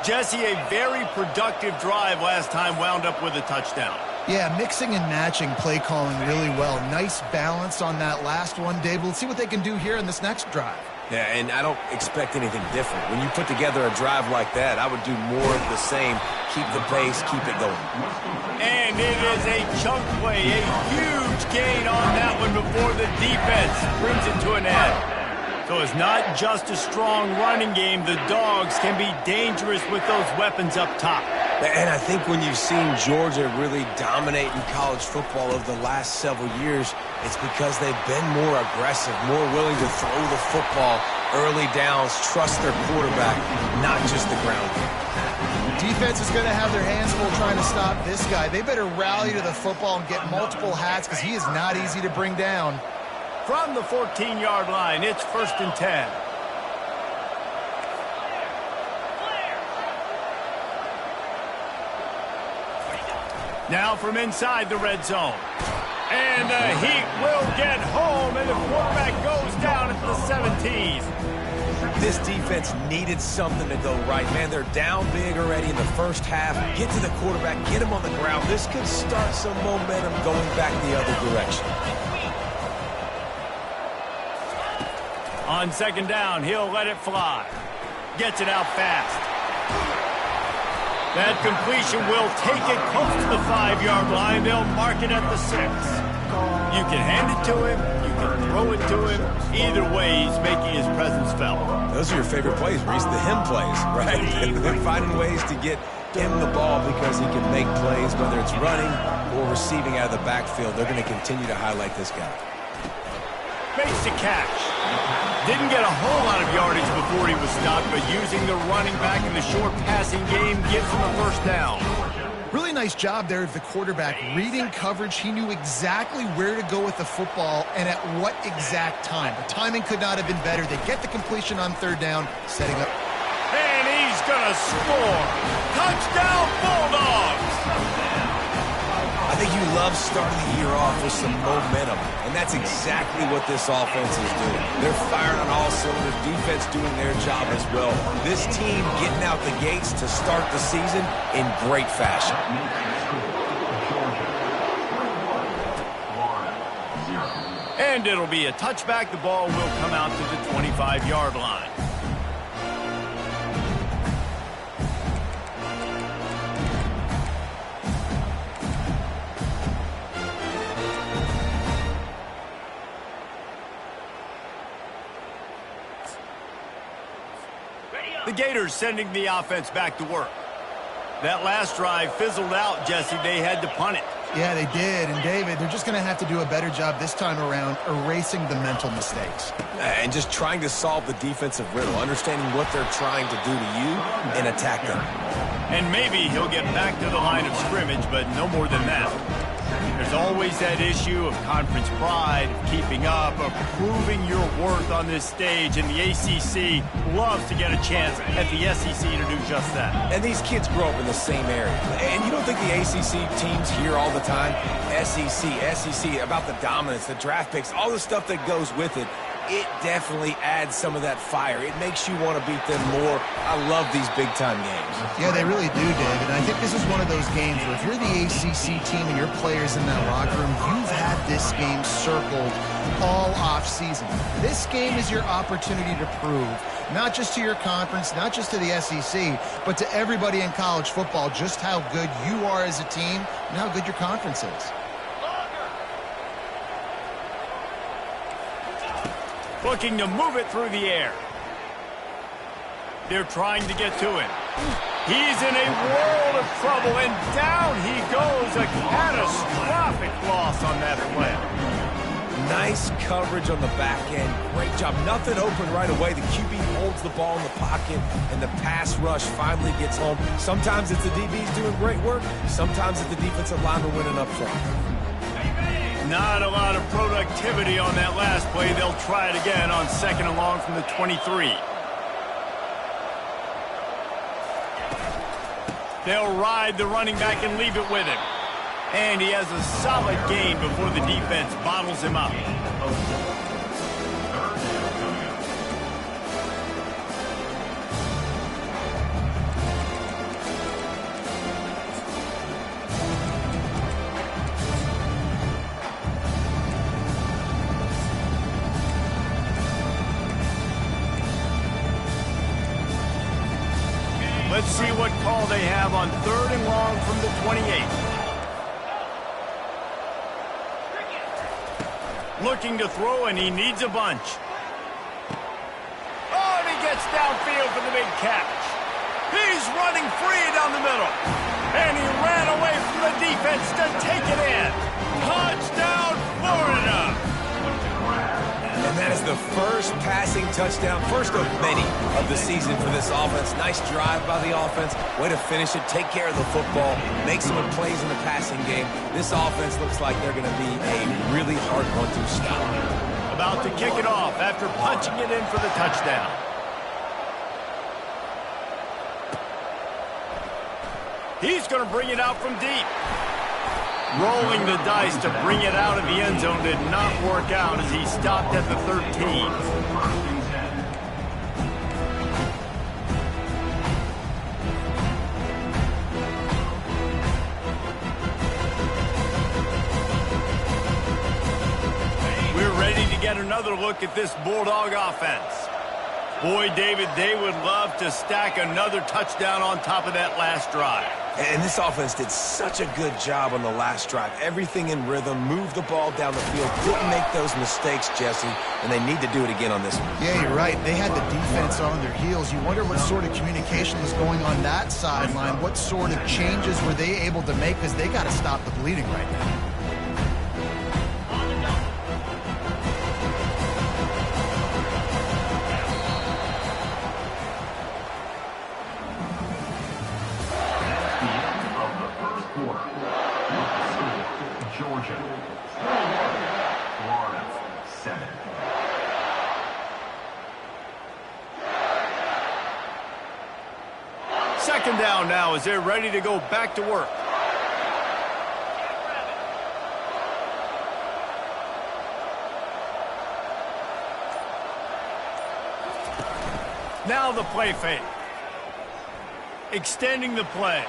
Jesse, a very productive drive last time wound up with a touchdown. Yeah, mixing and matching play calling really well. Nice balance on that last one, Dave. Let's see what they can do here in this next drive. Yeah, and I don't expect anything different. When you put together a drive like that, I would do more of the same. Keep the pace, keep it going. And it is a chunk play, a huge gain on that one before the defense brings it to an end. So it's not just a strong running game. The Dogs can be dangerous with those weapons up top. And I think when you've seen Georgia really dominate in college football over the last several years, it's because they've been more aggressive, more willing to throw the football early downs, trust their quarterback, not just the ground game. Defense is going to have their hands full trying to stop this guy. They better rally to the football and get multiple hats because he is not easy to bring down. From the 14-yard line, it's 1st and 10. Now from inside the red zone. And the Heat will get home, and the quarterback goes down at the 17. This defense needed something to go right. Man, they're down big already in the first half. Get to the quarterback, get him on the ground. This could start some momentum going back the other direction. On 2nd down, he'll let it fly. Gets it out fast. That completion will take it close to the 5-yard line. They'll mark it at the 6. You can hand it to him. You can throw it to him. Either way, he's making his presence felt. Those are your favorite plays, Reese, the him plays, right? They're finding ways to get him the ball because he can make plays, whether it's running or receiving out of the backfield. They're going to continue to highlight this guy. Makes the catch. Didn't get a whole lot of yardage before he was stopped, but using the running back in the short passing game gives him a 1st down. Really nice job there of the quarterback. Reading coverage, he knew exactly where to go with the football and at what exact time. The timing could not have been better. They get the completion on 3rd down, setting up. And he's going to score. Touchdown, Bulldogs! I think you love starting the year off with some momentum, and that's exactly what this offense is doing. They're firing on all cylinders, defense doing their job as well. This team getting out the gates to start the season in great fashion. And it'll be a touchback. The ball will come out to the 25-yard line. The Gators sending the offense back to work. That last drive fizzled out, Jesse. They had to punt it. Yeah, they did. And, David, they're just going to have to do a better job this time around erasing the mental mistakes. And just trying to solve the defensive riddle, understanding what they're trying to do to you and attack them. And maybe he'll get back to the line of scrimmage, but no more than that. There's always that issue of conference pride, of keeping up, of proving your worth on this stage, and the ACC loves to get a chance at the SEC to do just that. And these kids grow up in the same area. And you don't think the ACC teams hear all the time, SEC, about the dominance, the draft picks, all the stuff that goes with it. It definitely adds some of that fire. It makes you want to beat them more. I love these big-time games. Yeah, they really do, Dave. And I think this is one of those games where if you're the ACC team and your players in that locker room, you've had this game circled all off-season. This game is your opportunity to prove, not just to your conference, not just to the SEC, but to everybody in college football, just how good you are as a team and how good your conference is. Looking to move it through the air. They're trying to get to him. He's in a world of trouble, and down he goes. A catastrophic loss on that play. Nice coverage on the back end. Great job. Nothing open right away. The QB holds the ball in the pocket, and the pass rush finally gets home. Sometimes it's the DBs doing great work. Sometimes it's the defensive lineman winning up front. Not a lot of productivity on that last play. They'll try it again on 2nd and long from the 23. They'll ride the running back and leave it with him. And he has a solid gain before the defense bottles him up. they have on 3rd and long from the 28. Looking to throw, and he needs a bunch. Oh, and he gets downfield for the big catch. He's running free down the middle. And he ran away from the defense to take it in. Touchdown, Florida! And that is the first passing touchdown, first of many of the season for this offense. Nice drive by the offense. Way to finish it, take care of the football, make some plays in the passing game. This offense looks like they're going to be a really hard one to stop. About to kick it off after punching it in for the touchdown. He's going to bring it out from deep. Rolling the dice to bring it out of the end zone did not work out as he stopped at the 13. We're ready to get another look at this Bulldog offense. Boy, David, they would love to stack another touchdown on top of that last drive. And this offense did such a good job on the last drive. Everything in rhythm, moved the ball down the field, didn't make those mistakes, Jesse, and they need to do it again on this one. Yeah, you're right. They had the defense on their heels. You wonder what sort of communication was going on that sideline. What sort of changes were they able to make, because they got to stop the bleeding right now. Second down now as they're ready to go back to work. Now the play fake. Extending the play.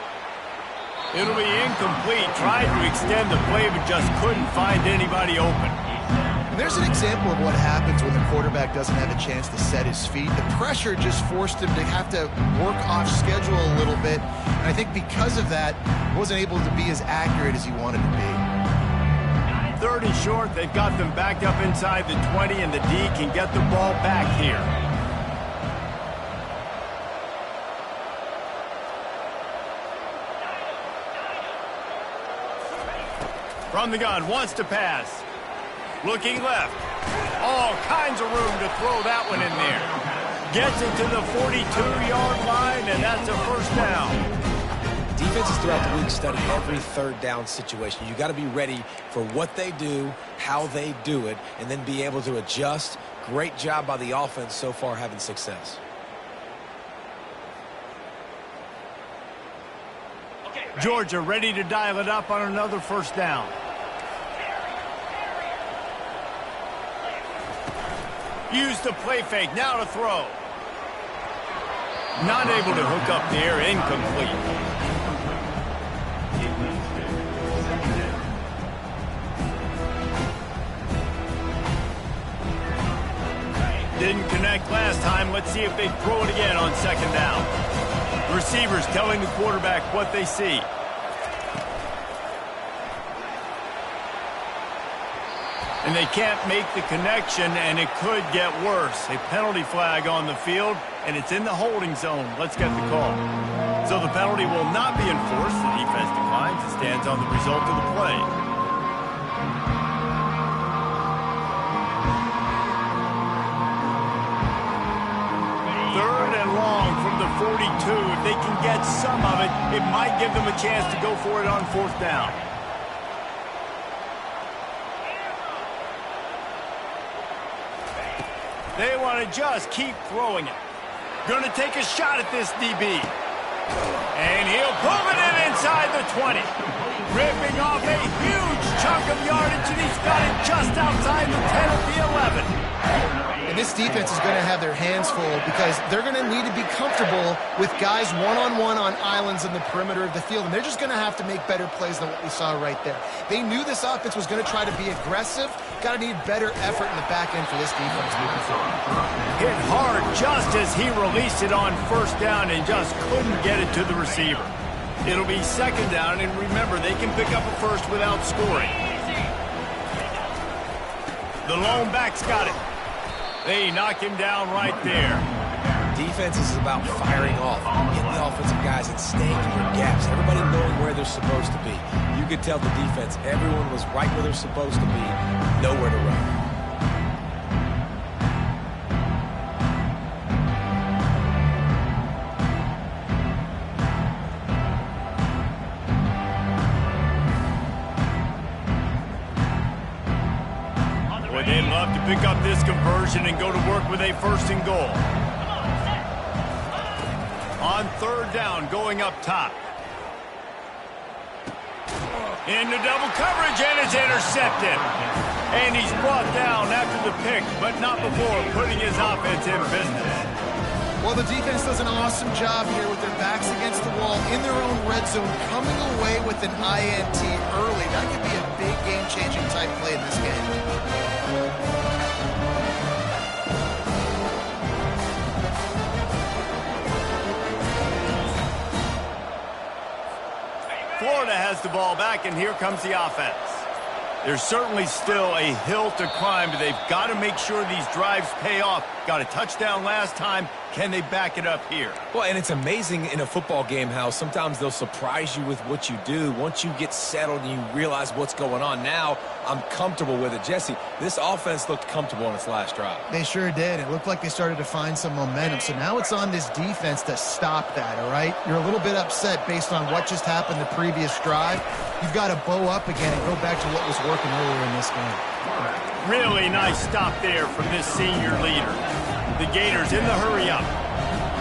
It'll be incomplete. Tried to extend the play, but just couldn't find anybody open. And there's an example of what happens when the quarterback doesn't have a chance to set his feet. The pressure just forced him to have to work off schedule a little bit. And I think because of that, he wasn't able to be as accurate as he wanted to be. 3rd and short. They've got them backed up inside the 20, and the D can get the ball back here. From the gun, wants to pass. Looking left. All kinds of room to throw that one in there. Gets it to the 42-yard line, and that's a first down. Defenses throughout the week study every 3rd down situation. You got to be ready for what they do, how they do it, and then be able to adjust. Great job by the offense so far having success. Georgia ready to dial it up on another first down. Use the play fake, now to throw. Not able to hook up there, incomplete. Didn't connect last time. Let's see if they throw it again on second down. Receivers telling the quarterback what they see. And they can't make the connection, and it could get worse. A penalty flag on the field, and it's in the holding zone. Let's get the call. So the penalty will not be enforced. The defense declines. It stands on the result of the play. Third and long from the 42. If they can get some of it, it might give them a chance to go for it on fourth down. They want to just keep throwing it. Going to take a shot at this DB. And he'll pull it in inside the 20. Ripping off a huge chunk of yardage, and he's got it just outside the 10 at the 11. And this defense is going to have their hands full because they're going to need to be comfortable with guys one-on-one on islands in the perimeter of the field. And they're just going to have to make better plays than what we saw right there. They knew this offense was going to try to be aggressive. Got to need better effort in the back end for this defense moving forward. Hit hard just as he released it on first down and just couldn't get it to the receiver. It'll be second down, and remember, they can pick up a first without scoring. The lone back's got it. They knock him down right there. Defense is about firing off, getting the offensive guys and staying in their gaps. Everybody knowing where they're supposed to be. You could tell the defense, everyone was right where they're supposed to be, nowhere to run. They'd love to pick up this conversion and go to work with a first and goal. On third down, going up top. Into double coverage, and it's intercepted. And he's brought down after the pick, but not before putting his offense in business. Well, the defense does an awesome job here with their backs against the wall in their own red zone, coming away with an INT early. That could be a big game-changing type play in this game. Florida has the ball back, and here comes the offense. There's certainly still a hill to climb, but they've got to make sure these drives pay off. Got a touchdown last time. Can they back it up here? Well, and it's amazing in a football game how sometimes they'll surprise you with what you do. Once you get settled and you realize what's going on, now I'm comfortable with it. Jesse, this offense looked comfortable on its last drive. They sure did. It looked like they started to find some momentum. So now it's on this defense to stop that, all right? You're a little bit upset based on what just happened the previous drive. You've got to bow up again and go back to what was working earlier in this game. Really nice stop there from this senior leader. The Gators in the hurry-up.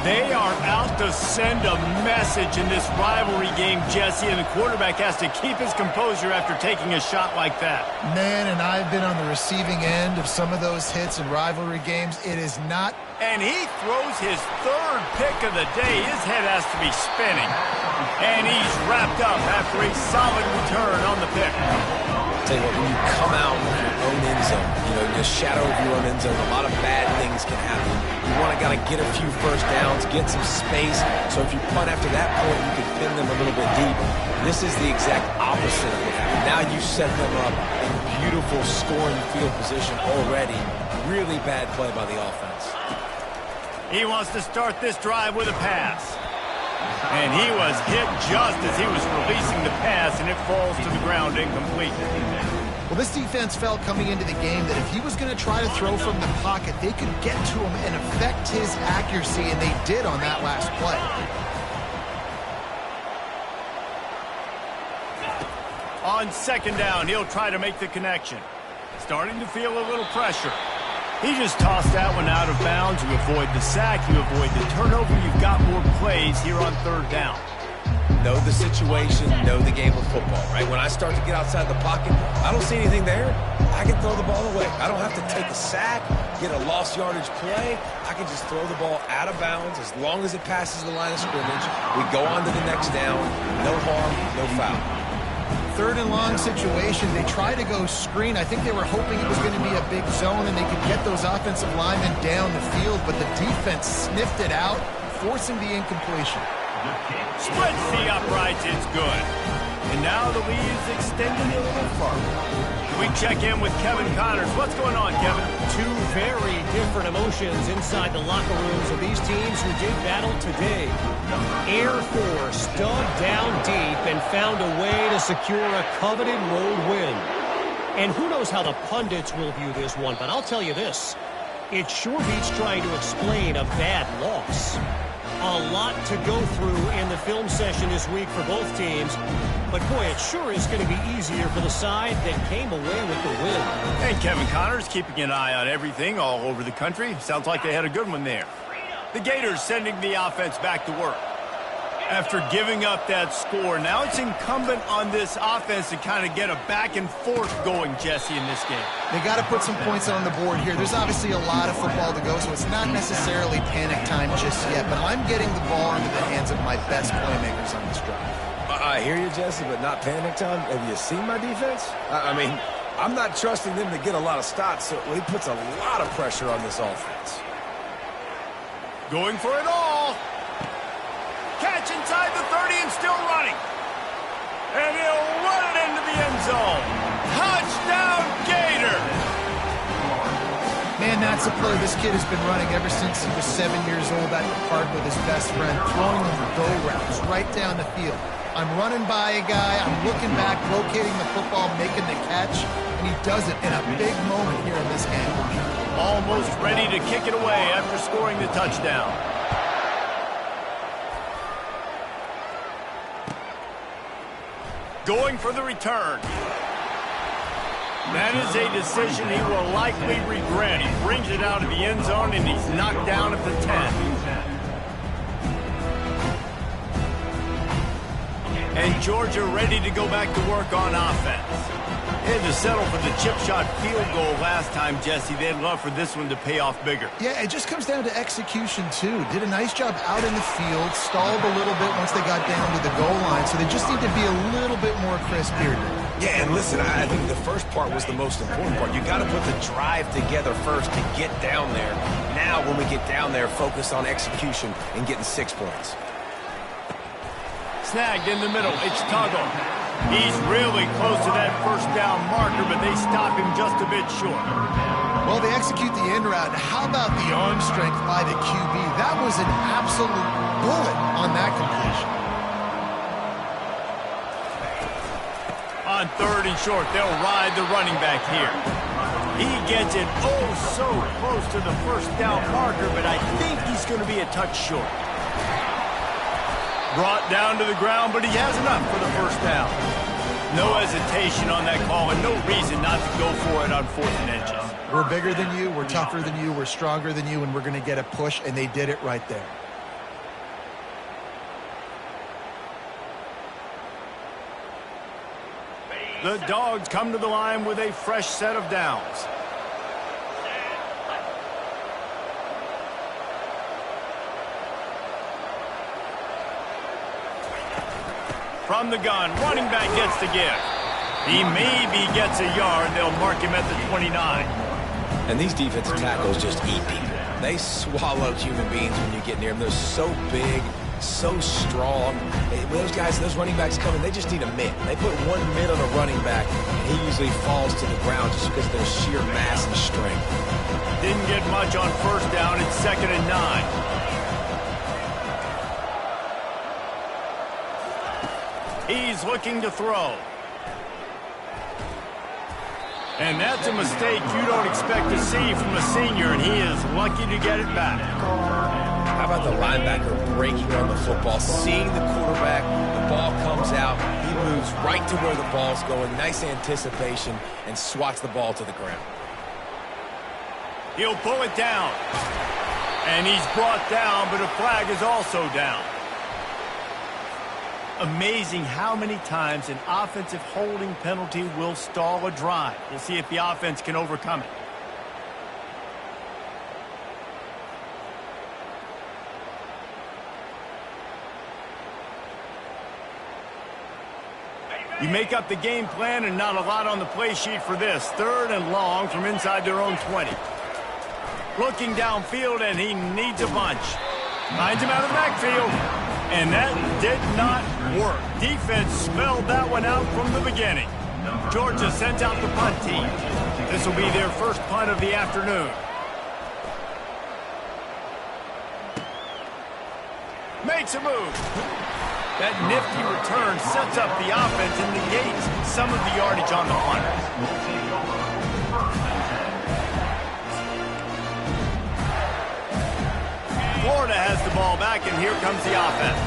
They are out to send a message in this rivalry game, Jesse, and the quarterback has to keep his composure after taking a shot like that. Man, and I've been on the receiving end of some of those hits in rivalry games. It is not. And he throws his third pick of the day. His head has to be spinning. And he's wrapped up after a solid return on the pick. Tell you what, when you come out with your own end zone, you know, the shadow of your own end zone, a lot of bad things can happen. You want to get a few first downs, get some space, so if you punt after that point, you can pin them a little bit deep. This is the exact opposite of what happened. Now you set them up in beautiful scoring field position already. Really bad play by the offense. He wants to start this drive with a pass. And he was hit just as he was releasing the pass, and it falls to the ground incomplete. Well, this defense felt coming into the game that if he was going to try to throw from the pocket, they could get to him and affect his accuracy, and they did on that last play. On second down, he'll try to make the connection. Starting to feel a little pressure. He just tossed that one out of bounds. You avoid the sack, you avoid the turnover. You've got more plays here on third down. Know the situation, know the game of football, right? When I start to get outside the pocket, I don't see anything there. I can throw the ball away. I don't have to take a sack, get a lost yardage play. I can just throw the ball out of bounds as long as it passes the line of scrimmage. We go on to the next down. No harm, no foul. Third and long situation. They try to go screen. I think they were hoping it was going to be a big zone and they could get those offensive linemen down the field, but the defense sniffed it out, forcing the incompletion. Splits the uprights, it's good. And now the lead is extended a little further. We check in with Kevin Connors. What's going on, Kevin? Two very different emotions inside the locker rooms of these teams who did battle today. Air Force dug down deep and found a way to secure a coveted road win. And who knows how the pundits will view this one, but I'll tell you this. It sure beats trying to explain a bad loss. A lot to go through in the film session this week for both teams. But, boy, it sure is going to be easier for the side that came away with the win. And Kevin Connors keeping an eye on everything all over the country. Sounds like they had a good one there. The Gators sending the offense back to work. After giving up that score, now it's incumbent on this offense to kind of get a back and forth going, Jesse, in this game. They got to put some points on the board here. There's obviously a lot of football to go, so it's not necessarily panic time just yet, but I'm getting the ball into the hands of my best playmakers on this drive. I hear you, Jesse, but not panic time. Have you seen my defense? I mean, I'm not trusting them to get a lot of stops, so he puts a lot of pressure on this offense. Going for it all. Catch inside the 30 and still running. zone. Touchdown, Gator! Man, that's a play this kid has been running ever since he was 7 years old at the park with his best friend, throwing them go routes right down the field. I'm running by a guy, I'm looking back, locating the football, making the catch, and he does it in a big moment here in this game. Almost ready to kick it away after scoring the touchdown. Going for the return. That is a decision he will likely regret. He brings it out of the end zone, and he's knocked down at the 10. And Georgia ready to go back to work on offense. They had to settle for the chip shot field goal last time, Jesse. They'd love for this one to pay off bigger. Yeah, it just comes down to execution, too. Did a nice job out in the field, stalled a little bit once they got down to the goal line, so they just need to be a little bit more crisp here. Yeah, and listen, I think the first part was the most important part. You got to put the drive together first to get down there. Now, when we get down there, focus on execution and getting 6 points. Snagged in the middle. It's Tuggle. He's really close to that first down marker, but they stop him just a bit short. Well, they execute the end route. How about the arm strength by the QB? That was an absolute bullet on that completion. On 3rd and short, they'll ride the running back here. He gets it oh so close to the first down marker, but I think he's going to be a touch short. Brought down to the ground, but he has enough for the first down. No hesitation on that call, and no reason not to go for it on 4th and inches. We're bigger than you, we're tougher than you, we're stronger than you, and we're going to get a push, and they did it right there. The Dogs come to the line with a fresh set of downs. From the gun, running back gets the give. He maybe gets a yard. They'll mark him at the 29. And these defensive tackles just eat people. They swallow human beings when you get near them. They're so big, so strong. When those guys, those running backs come in, they just need a mitt. They put 1 mitt on a running back, and he usually falls to the ground just because of their sheer mass and strength. Didn't get much on first down. It's 2nd and 9. He's looking to throw. And that's a mistake you don't expect to see from a senior, and he is lucky to get it back. How about the linebacker breaking on the football, seeing the quarterback, the ball comes out, he moves right to where the ball's going, nice anticipation, and swats the ball to the ground. He'll pull it down. And he's brought down, but a flag is also down. Amazing how many times an offensive holding penalty will stall a drive. We'll see if the offense can overcome it. You make up the game plan and not a lot on the play sheet for this. 3rd and long from inside their own 20. Looking downfield, and he needs a bunch. Finds him out of the backfield. And that did not work. Defense smelled that one out from the beginning. Georgia sends out the punt team. This will be their first punt of the afternoon. Makes a move. That nifty return sets up the offense and negates some of the yardage on the punt. Florida has the ball back, and here comes the offense.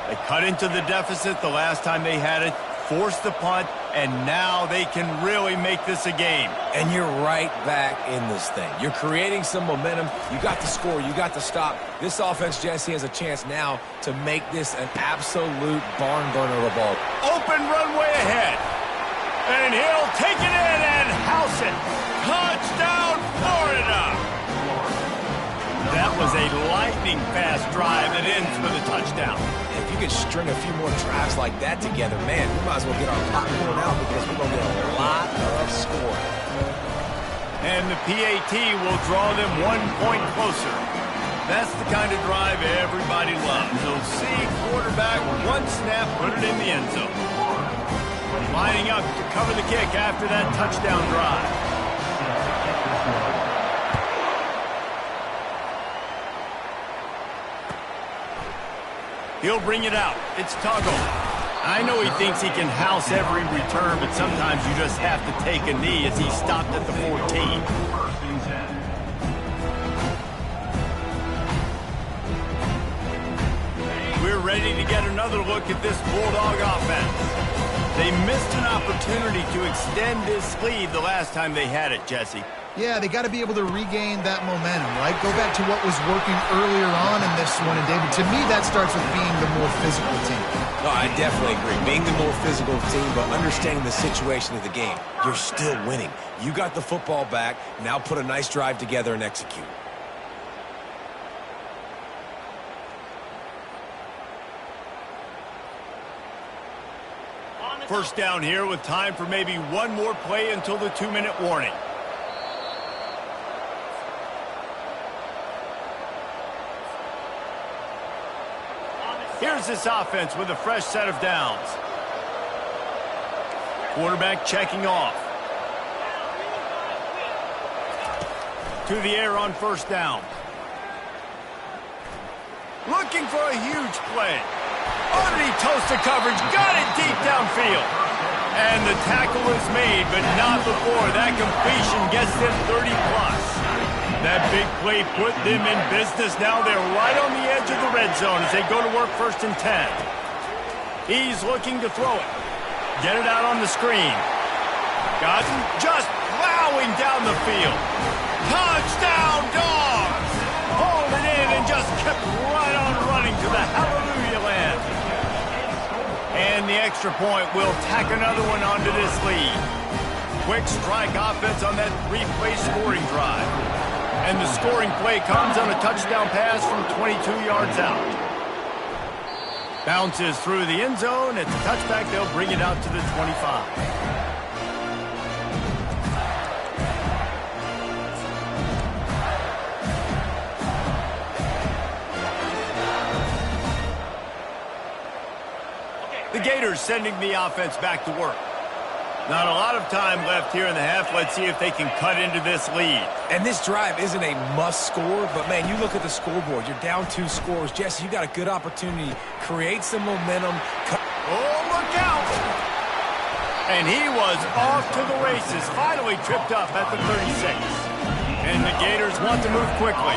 They cut into the deficit the last time they had it, forced the punt, and now they can really make this a game. And you're right back in this thing. You're creating some momentum. You got the score. You got the stop. This offense, Jesse, has a chance now to make this an absolute barn burner of a ball. Open runway ahead. And he'll take it in and house it. Touchdown, Florida! That was a lightning-fast drive that ends with a touchdown. If you could string a few more drives like that together, man, we might as well get our popcorn out because we're going to get a lot of scoring. And the PAT will draw them 1 point closer. That's the kind of drive everybody loves. They'll see quarterback, one snap, put it in the end zone. Lining up up to cover the kick after that touchdown drive. He'll bring it out. It's Tuggle. I know he thinks he can house every return, but sometimes you just have to take a knee as he stopped at the 14. We're ready to get another look at this Bulldog offense. They missed an opportunity to extend this lead the last time they had it, Jesse. Yeah, they got to be able to regain that momentum, right? Go back to what was working earlier on in this one. And, David, to me, that starts with being the more physical team. No, I definitely agree. Being the more physical team, but understanding the situation of the game. You're still winning. You got the football back. Now put a nice drive together and execute. First down here with time for maybe one more play until the 2-minute warning. Here's this offense with a fresh set of downs. Quarterback checking off. To the air on first down. Looking for a huge play. Underneath toasted coverage, got it deep downfield. And the tackle is made, but not before that completion gets them 30+. That big play put them in business. Now they're right on the edge of the red zone as they go to work 1st and 10. He's looking to throw it. Get it out on the screen. Got him just plowing down the field. Touchdown, Dogs! Hauled it in and just kept right on running to the hallelujah land. And the extra point will tack another one onto this lead. Quick strike offense on that 3-play scoring drive. And the scoring play comes on a touchdown pass from 22 yards out. Bounces through the end zone. It's a touchback. They'll bring it out to the 25. The Gators sending the offense back to work. Not a lot of time left here in the half. Let's see if they can cut into this lead. And this drive isn't a must score, but, man, you look at the scoreboard. You're down 2 scores. Jesse, you got a good opportunity. Create some momentum. Oh, look out! And he was off to the races. Finally tripped up at the 36. And the Gators want to move quickly.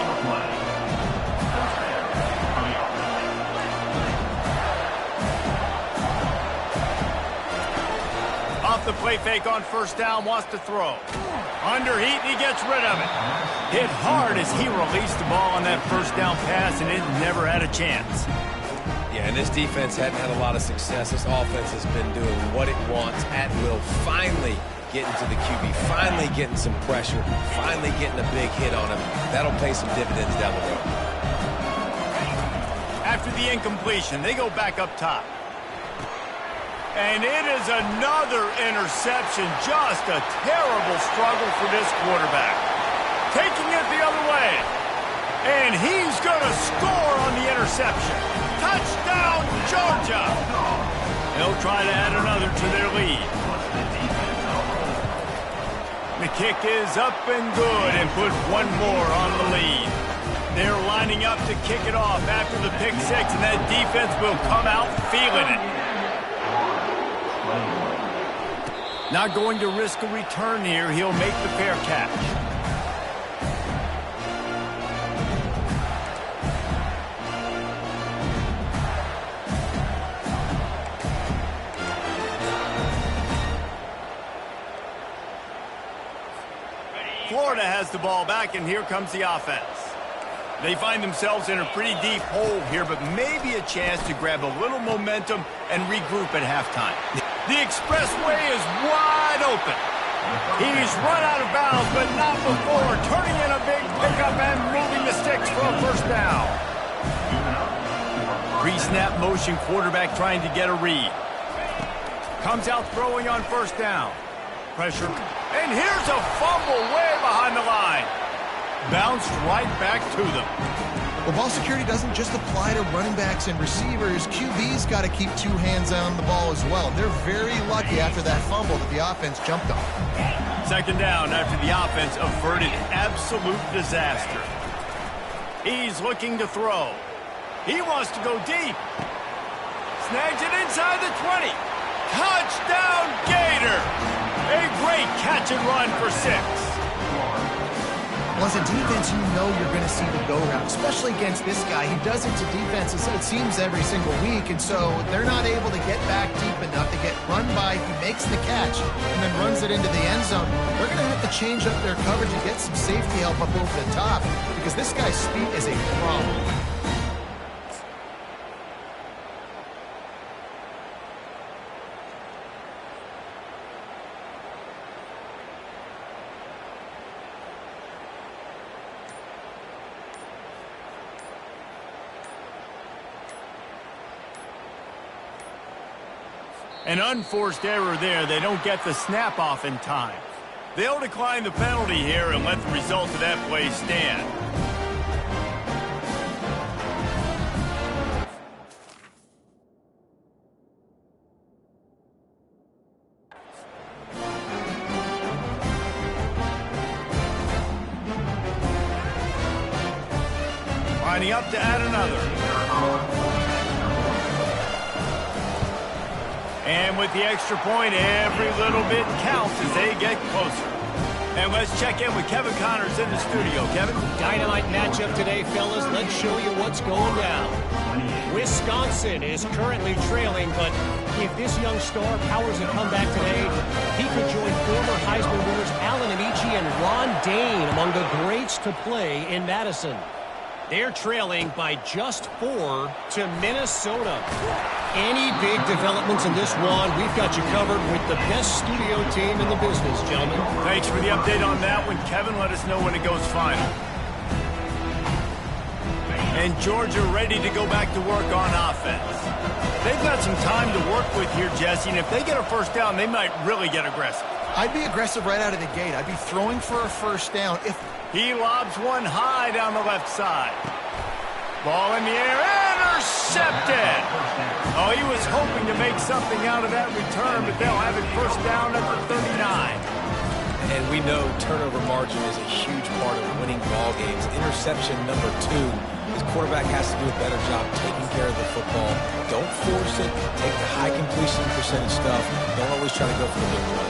Off the play fake on first down, wants to throw. Under heat, he gets rid of it. Hit hard as he released the ball on that first down pass, and it never had a chance. Yeah, and this defense hadn't had a lot of success. This offense has been doing what it wants at will. Finally getting to the QB, finally getting some pressure, finally getting a big hit on him. That'll pay some dividends down the road. After the incompletion, they go back up top. And it is another interception. Just a terrible struggle for this quarterback. Taking it the other way. And he's going to score on the interception. Touchdown, Georgia. They'll try to add another to their lead. The kick is up and good and put one more on the lead. They're lining up to kick it off after the pick six, and that defense will come out feeling it. Not going to risk a return here. He'll make the fair catch. Florida has the ball back, and here comes the offense. They find themselves in a pretty deep hole here, but maybe a chance to grab a little momentum and regroup at halftime. The expressway is wide open. He's run out of bounds, but not before turning in a big pickup and moving the sticks for a first down. Pre-snap motion, quarterback trying to get a read. Comes out throwing on first down. Pressure. And here's a fumble way behind the line. Bounced right back to them. Well, ball security doesn't just apply to running backs and receivers. QB's got to keep two hands on the ball as well. They're very lucky after that fumble that the offense jumped on. Second down after the offense averted absolute disaster. He's looking to throw. He wants to go deep. Snags it inside the 20. Touchdown, Gator! A great catch and run for 6. Well, as a defense, you know you're going to see the go-route, especially against this guy. He does it to defenses, it seems, every single week, and so they're not able to get back deep enough to get run by. He makes the catch and then runs it into the end zone. They're going to have to change up their coverage and get some safety help up over the top because this guy's speed is a problem. An unforced error there. They don't get the snap off in time. They'll decline the penalty here and let the result of that play stand. Lining up to add another. And with the extra point, every little bit counts as they get closer. And let's check in with Kevin Connors in the studio. Kevin? Dynamite matchup today, fellas. Let's show you what's going down. Wisconsin is currently trailing, but if this young star powers a comeback today, he could join former Heisman winners Allen Amici and Ron Dane among the greats to play in Madison. They're trailing by just 4 to Minnesota. Any big developments in this one, we've got you covered with the best studio team in the business, gentlemen. Thanks for the update on that one, Kevin. Let us know when it goes final. And Georgia ready to go back to work on offense. They've got some time to work with here, Jesse, and if they get a first down, they might really get aggressive. I'd be aggressive right out of the gate. I'd be throwing for a first down. He lobs one high down the left side. Ball in the air, intercepted! Oh, he was hoping to make something out of that return, but they'll have it first down at the 39. And we know turnover margin is a huge part of winning ball games. Interception number 2. His quarterback has to do a better job taking care of the football. Don't force it. Take the high completion percentage stuff. Don't always try to go for the big run.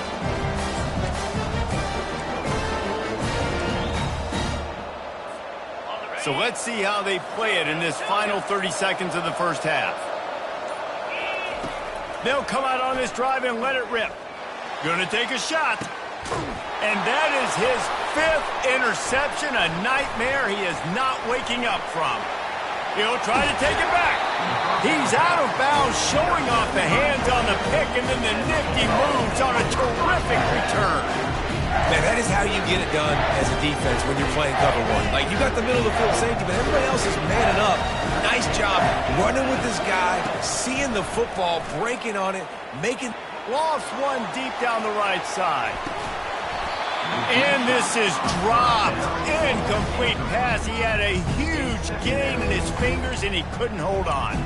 So let's see how they play it in this final 30 seconds of the first half. They'll come out on this drive and let it rip. Gonna take a shot. And that is his 5th interception, a nightmare he is not waking up from. He'll try to take it back. He's out of bounds, showing off the hands on the pick, and then the nifty moves on a terrific return. Man, that is how you get it done as a defense when you're playing cover 1. Like, you got the middle of the field safety, but everybody else is manning up. Nice job running with this guy, seeing the football, breaking on it, making... Lost one deep down the right side. And this is dropped. Incomplete pass. He had a huge gain in his fingers, and he couldn't hold on.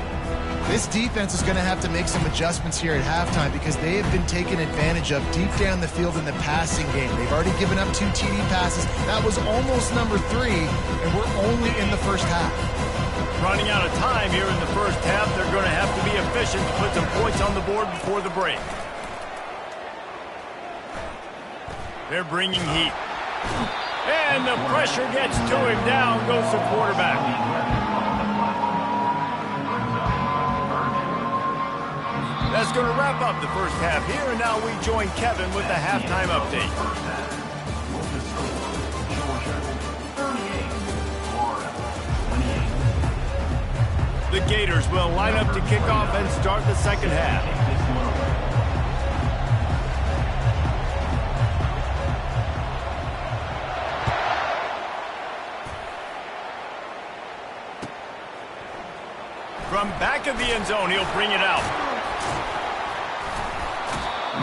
This defense is going to have to make some adjustments here at halftime because they have been taken advantage of deep down the field in the passing game. They've already given up 2 TD passes. That was almost number 3, and we're only in the first half. Running out of time here in the first half. They're going to have to be efficient to put some points on the board before the break. They're bringing heat. And the pressure gets to him. Down goes the quarterback. That's going to wrap up the first half here, and now we join Kevin with the halftime update. The Gators will line up to kick off and start the second half. From back of the end zone, he'll bring it out.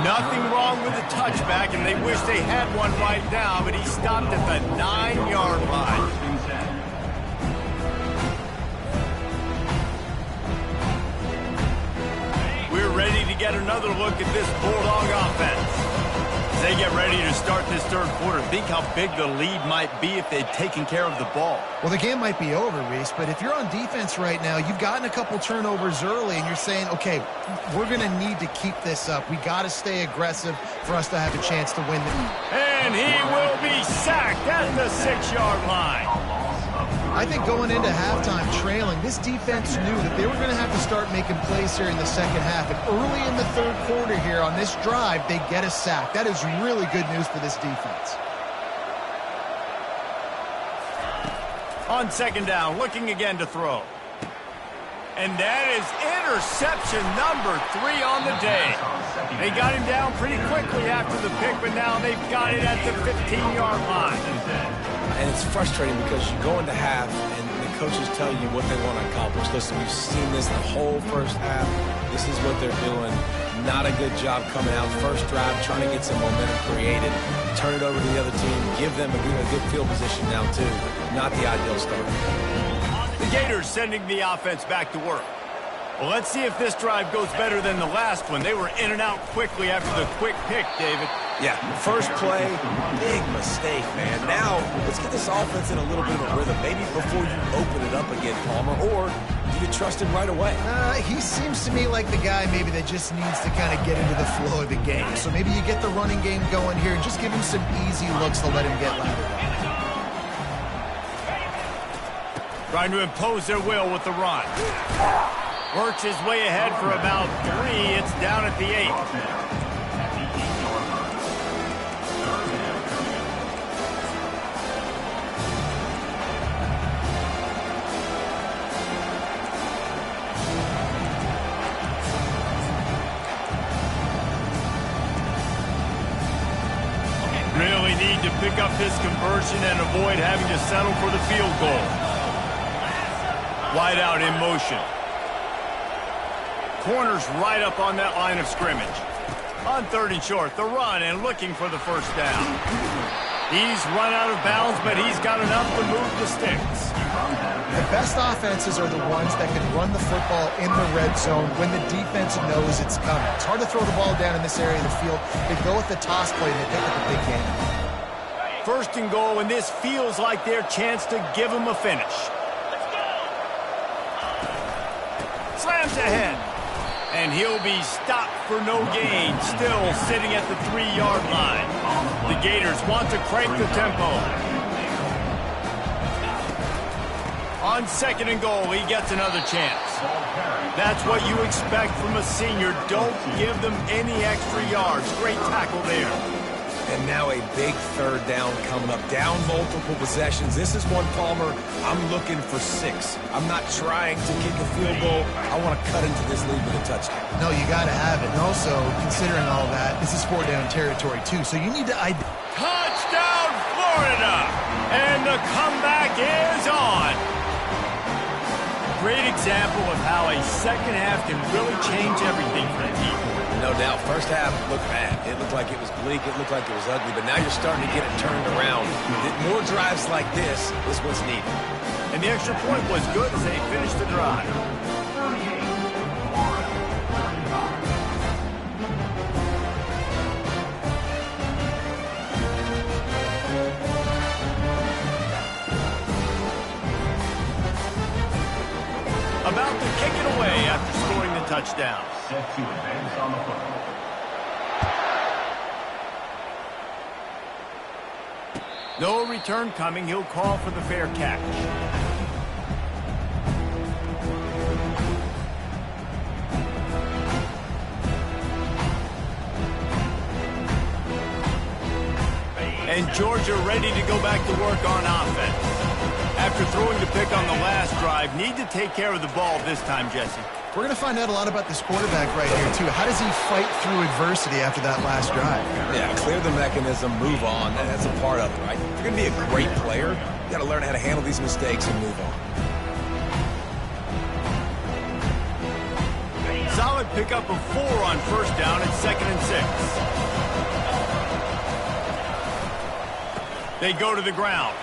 Nothing wrong with the touchback, and they wish they had one right now, but he stopped at the 9-yard line. to get another look at this Bulldog offense. As they get ready to start this third quarter, think how big the lead might be if they'd taken care of the ball. Well, the game might be over, Reese, but if you're on defense right now, you've gotten a couple turnovers early, and you're saying, okay, we're going to need to keep this up. We got to stay aggressive for us to have a chance to win. And he will be sacked at the 6-yard line. I think going into halftime trailing, this defense knew that they were going to have to start making plays here in the second half. And early in the third quarter here on this drive, they get a sack. That is really good news for this defense. On second down, looking again to throw. And that is interception number 3 on the day. They got him down pretty quickly after the pick, but now they've got it at the 15-yard line. And it's frustrating because you go into half and the coaches tell you what they want to accomplish. Listen, we've seen this the whole first half. This is what they're doing. Not a good job coming out. First drive, trying to get some momentum created. Turn it over to the other team. Give them a good field position now, too. Not the ideal start. The Gators sending the offense back to work. Well, let's see if this drive goes better than the last one. They were in and out quickly after the quick pick, David. Yeah, first play, big mistake, man. Now, let's get this offense in a little bit of a rhythm. Maybe before you open it up again, Palmer, or do you trust him right away? He seems to me like the guy maybe that just needs to kind of get into the flow of the game. So maybe you get the running game going here and just give him some easy looks to let him get lathered up. Trying to impose their will with the run. Works his way ahead for about 3. It's down at the 8. Really need to pick up this conversion and avoid having to settle for the field goal. Wide out in motion. Corners right up on that line of scrimmage. On 3rd and short, the run and looking for the first down. He's run out of bounds, but he's got enough to move the sticks. The best offenses are the ones that can run the football in the red zone when the defense knows it's coming. It's hard to throw the ball down in this area of the field. They go with the toss play and they pick up a big game. 1st and goal, and this feels like their chance to give them a finish. Slams ahead. And he'll be stopped for no gain, still sitting at the 3-yard line. The Gators want to crank the tempo. On 2nd and goal, he gets another chance. That's what you expect from a senior. Don't give them any extra yards. Great tackle there. And now a big 3rd down coming up. Down multiple possessions. This is one, Palmer, I'm looking for 6. I'm not trying to kick a field goal. I want to cut into this lead with a touchdown. No, you got to have it. And also, considering all that, this is 4-down territory, too. So you need to... Touchdown, Florida! And the comeback is on. Great example of how a second half can really change everything for a team. No doubt. First half looked bad. It looked like it was bleak. It looked like it was ugly. But now you're starting to get it turned around. More drives like this is what's needed. And the extra point was good as they finished the drive. About to kick it away after scoring the touchdown. Set to advance on the football. No return coming. He'll call for the fair catch. And Georgia ready to go back to work on offense. After throwing the pick on the last drive, need to take care of the ball this time, Jesse. We're going to find out a lot about this quarterback right here, too. How does he fight through adversity after that last drive? Yeah, clear the mechanism, move on. That's a part of it, right? If you're going to be a great player, you got to learn how to handle these mistakes and move on. Solid pickup of 4 on 1st down and 2nd and 6. They go to the ground.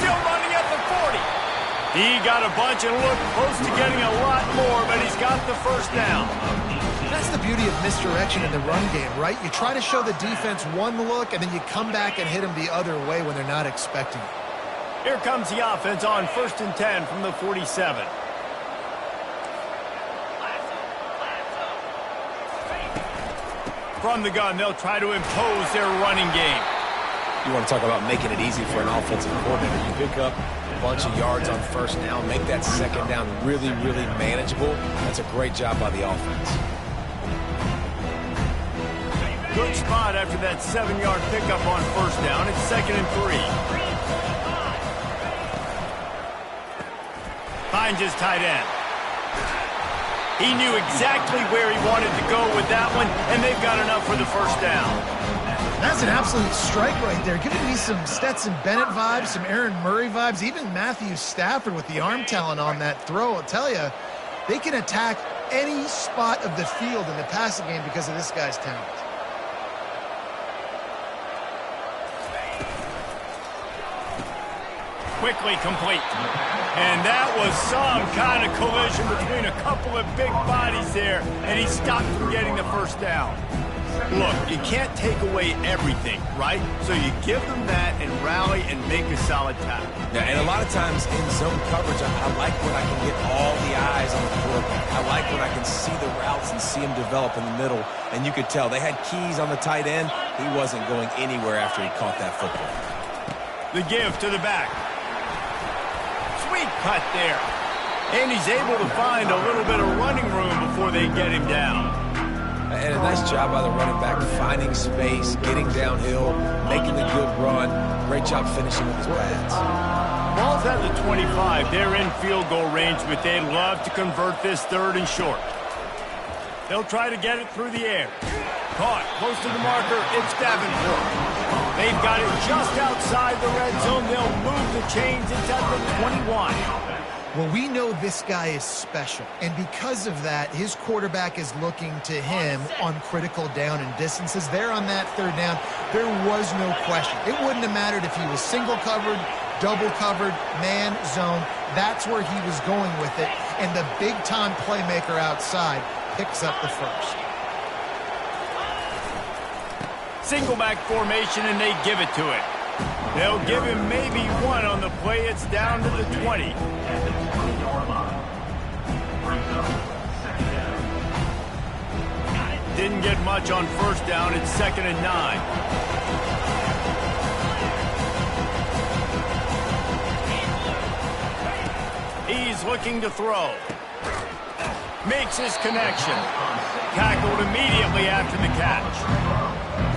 Still running at the 40. He got a bunch and looked close to getting a lot more, but he's got the first down. That's the beauty of misdirection in the run game, right? You try to show the defense one look, and then you come back and hit them the other way when they're not expecting it. Here comes the offense on 1st and 10 from the 47. From the gun, they'll try to impose their running game. You want to talk about making it easy for an offensive coordinator. You pick up a bunch of yards on 1st down, make that 2nd down really, really manageable. That's a great job by the offense. Good spot after that 7-yard pickup on 1st down. It's 2nd and 3. Finds his tight end. He knew exactly where he wanted to go with that one, and they've got enough for the 1st down. That's an absolute strike right there. Giving me some Stetson Bennett vibes, some Aaron Murray vibes, even Matthew Stafford with the arm talent on that throw. I'll tell you, they can attack any spot of the field in the passing game because of this guy's talent. Quickly complete. And that was some kind of collision between a couple of big bodies there, and he stopped from getting the 1st down. Look, you can't take away everything, right? So you give them that and rally and make a solid tackle. Yeah, and a lot of times in zone coverage, I like when I can get all the eyes on the quarterback. I like when I can see the routes and see him develop in the middle. And you could tell they had keys on the tight end. He wasn't going anywhere after he caught that football. The give to the back. Sweet cut there. And he's able to find a little bit of running room before they get him down. And a nice job by the running back, finding space, getting downhill, making a good run. Great job finishing with his pads. Ball's at the 25. They're in field goal range, but they'd love to convert this 3rd and short. They'll try to get it through the air. Caught close to the marker. It's Davenport. They've got it just outside the red zone. They'll move the chains. It's at the 21. Well, we know this guy is special, and because of that, his quarterback is looking to him on critical down and distances. There on that 3rd down, there was no question. It wouldn't have mattered if he was single covered, double covered, man, zone. That's where he was going with it, and the big-time playmaker outside picks up the 1st. Single back formation, and they give it to it. They'll give him maybe one on the play. It's down to the 20. Didn't get much on 1st down. It's 2nd and 9. He's looking to throw. Makes his connection. Tackled immediately after the catch.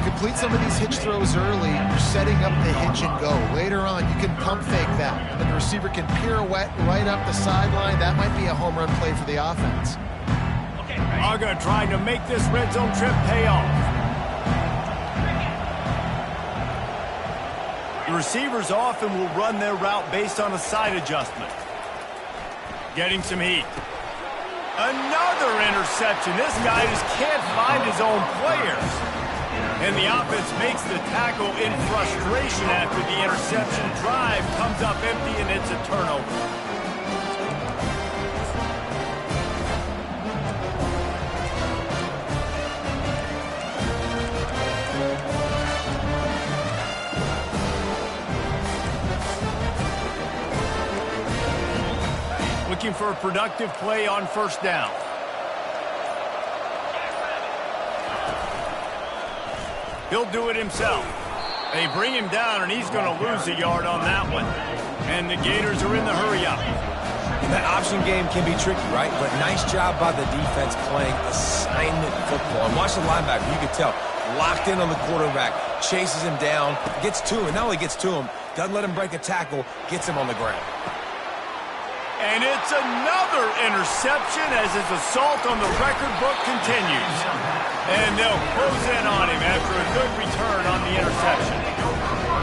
Complete some of these hitch throws early. You're setting up the hitch and go. Later on, you can pump fake that. And the receiver can pirouette right up the sideline. That might be a home run play for the offense. Aga trying to make this red zone trip pay off. The receivers often will run their route based on a side adjustment. Getting some heat. Another interception. This guy just can't find his own players. And the offense makes the tackle in frustration after the interception. Drive comes up empty, and it's a turnover. Looking for a productive play on 1st down. He'll do it himself. They bring him down, and he's going to lose a yard on that one. And the Gators are in the hurry-up. That option game can be tricky, right? But nice job by the defense playing assignment football. And watch the linebacker. You can tell. Locked in on the quarterback. Chases him down. Gets to him. Not only gets to him, doesn't let him break a tackle. Gets him on the ground. And it's another interception as his assault on the record book continues. And they'll close in on him after a good return on the interception.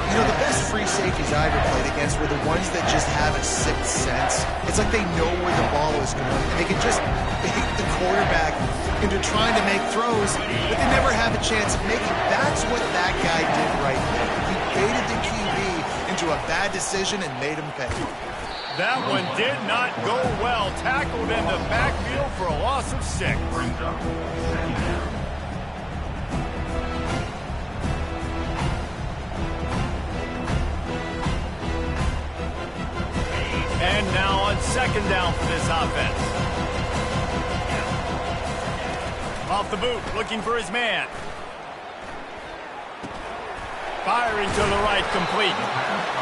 You know, the best free safeties I ever played against were the ones that just have a sixth sense. It's like they know where the ball is going, and they can just bait the quarterback into trying to make throws, but they never have a chance of making. That's what that guy did right there. He baited the QB into a bad decision and made him pay. That one did not go well. Tackled in the backfield for a loss of 6. And now on 2nd down for this offense. Off the boot, looking for his man. Firing to the right, complete.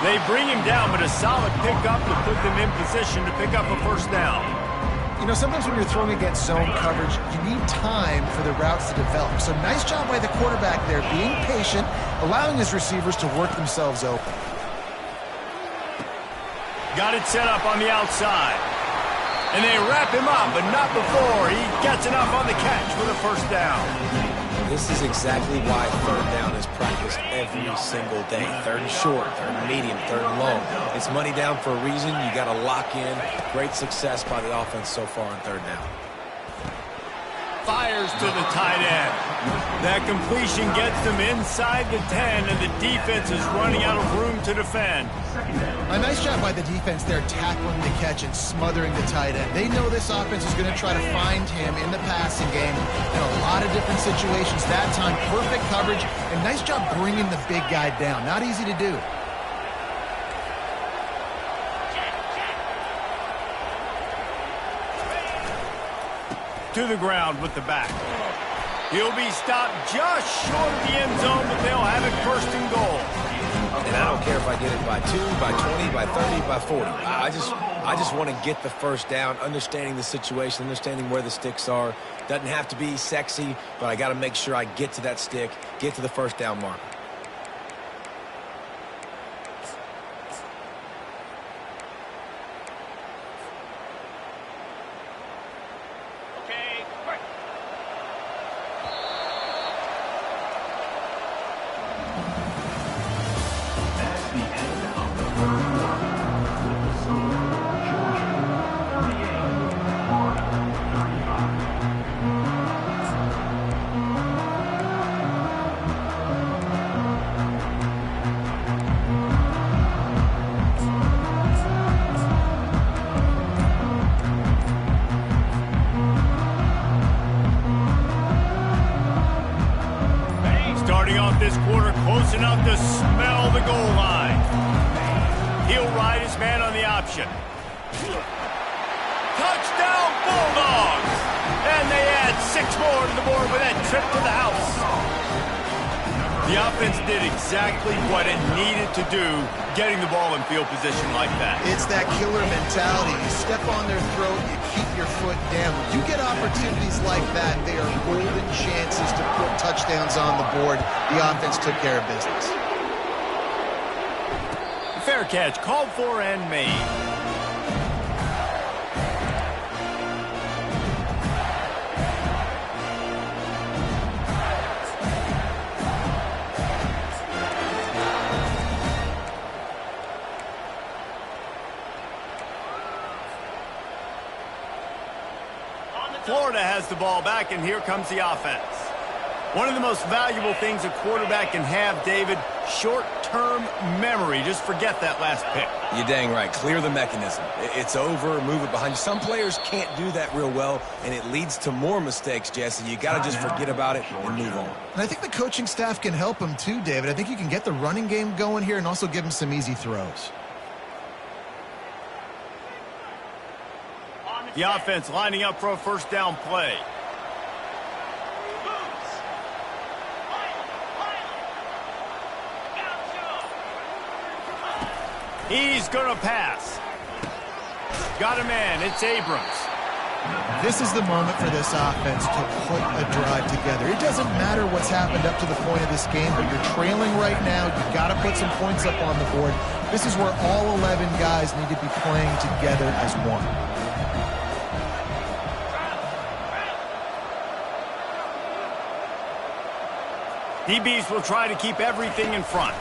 They bring him down, but a solid pickup to put them in position to pick up a 1st down. You know, sometimes when you're throwing against zone coverage, you need time for the routes to develop. So nice job by the quarterback there, being patient, allowing his receivers to work themselves open. Got it set up on the outside. And they wrap him up, but not before he gets enough on the catch for the 1st down. This is exactly why 3rd down is practiced every single day. 3rd and short, 3rd and medium, 3rd and long. It's money down for a reason. You got to lock in. Great success by the offense so far on 3rd down. Fires to the tight end. That completion gets them inside the 10, and the defense is running out of room to defend. A nice job by the defense there, tackling the catch and smothering the tight end. They know this offense is going to try to find him in the passing game in a lot of different situations. That time, perfect coverage, and nice job bringing the big guy down. Not easy to do. To the ground with the back. He'll be stopped just short of the end zone, but they'll have it 1st and goal. And I don't care if I get it by 2, by 20, by 30, by 40. I just want to get the 1st down, understanding the situation, understanding where the sticks are. Doesn't have to be sexy, but I got to make sure I get to that stick, get to the 1st down mark. Starting off this quarter close enough to smell the goal line. He'll ride his man on the option. Touchdown Bulldogs! And they add 6 more to the board with that trip to the house. The offense did exactly what it needed to do, getting the ball in field position like that. It's that killer mentality. You step on their throat, you keep your foot down. When you get opportunities like that, they are golden chances to put touchdowns on the board. The offense took care of business. Fair catch, called for and made. Florida has the ball back, and here comes the offense. One of the most valuable things a quarterback can have, David, short-term memory. Just forget that last pick. You're dang right. Clear the mechanism. It's over, move it behind you. Some players can't do that real well, and it leads to more mistakes, Jesse. You got to just forget about it and move on. And I think the coaching staff can help him too, David. I think you can get the running game going here and also give him some easy throws. The offense lining up for a 1st down play. He's going to pass. Got a man. It's Abrams. This is the moment for this offense to put a drive together. It doesn't matter what's happened up to the point of this game, but you're trailing right now. You've got to put some points up on the board. This is where all 11 guys need to be playing together as one. DBs will try to keep everything in front.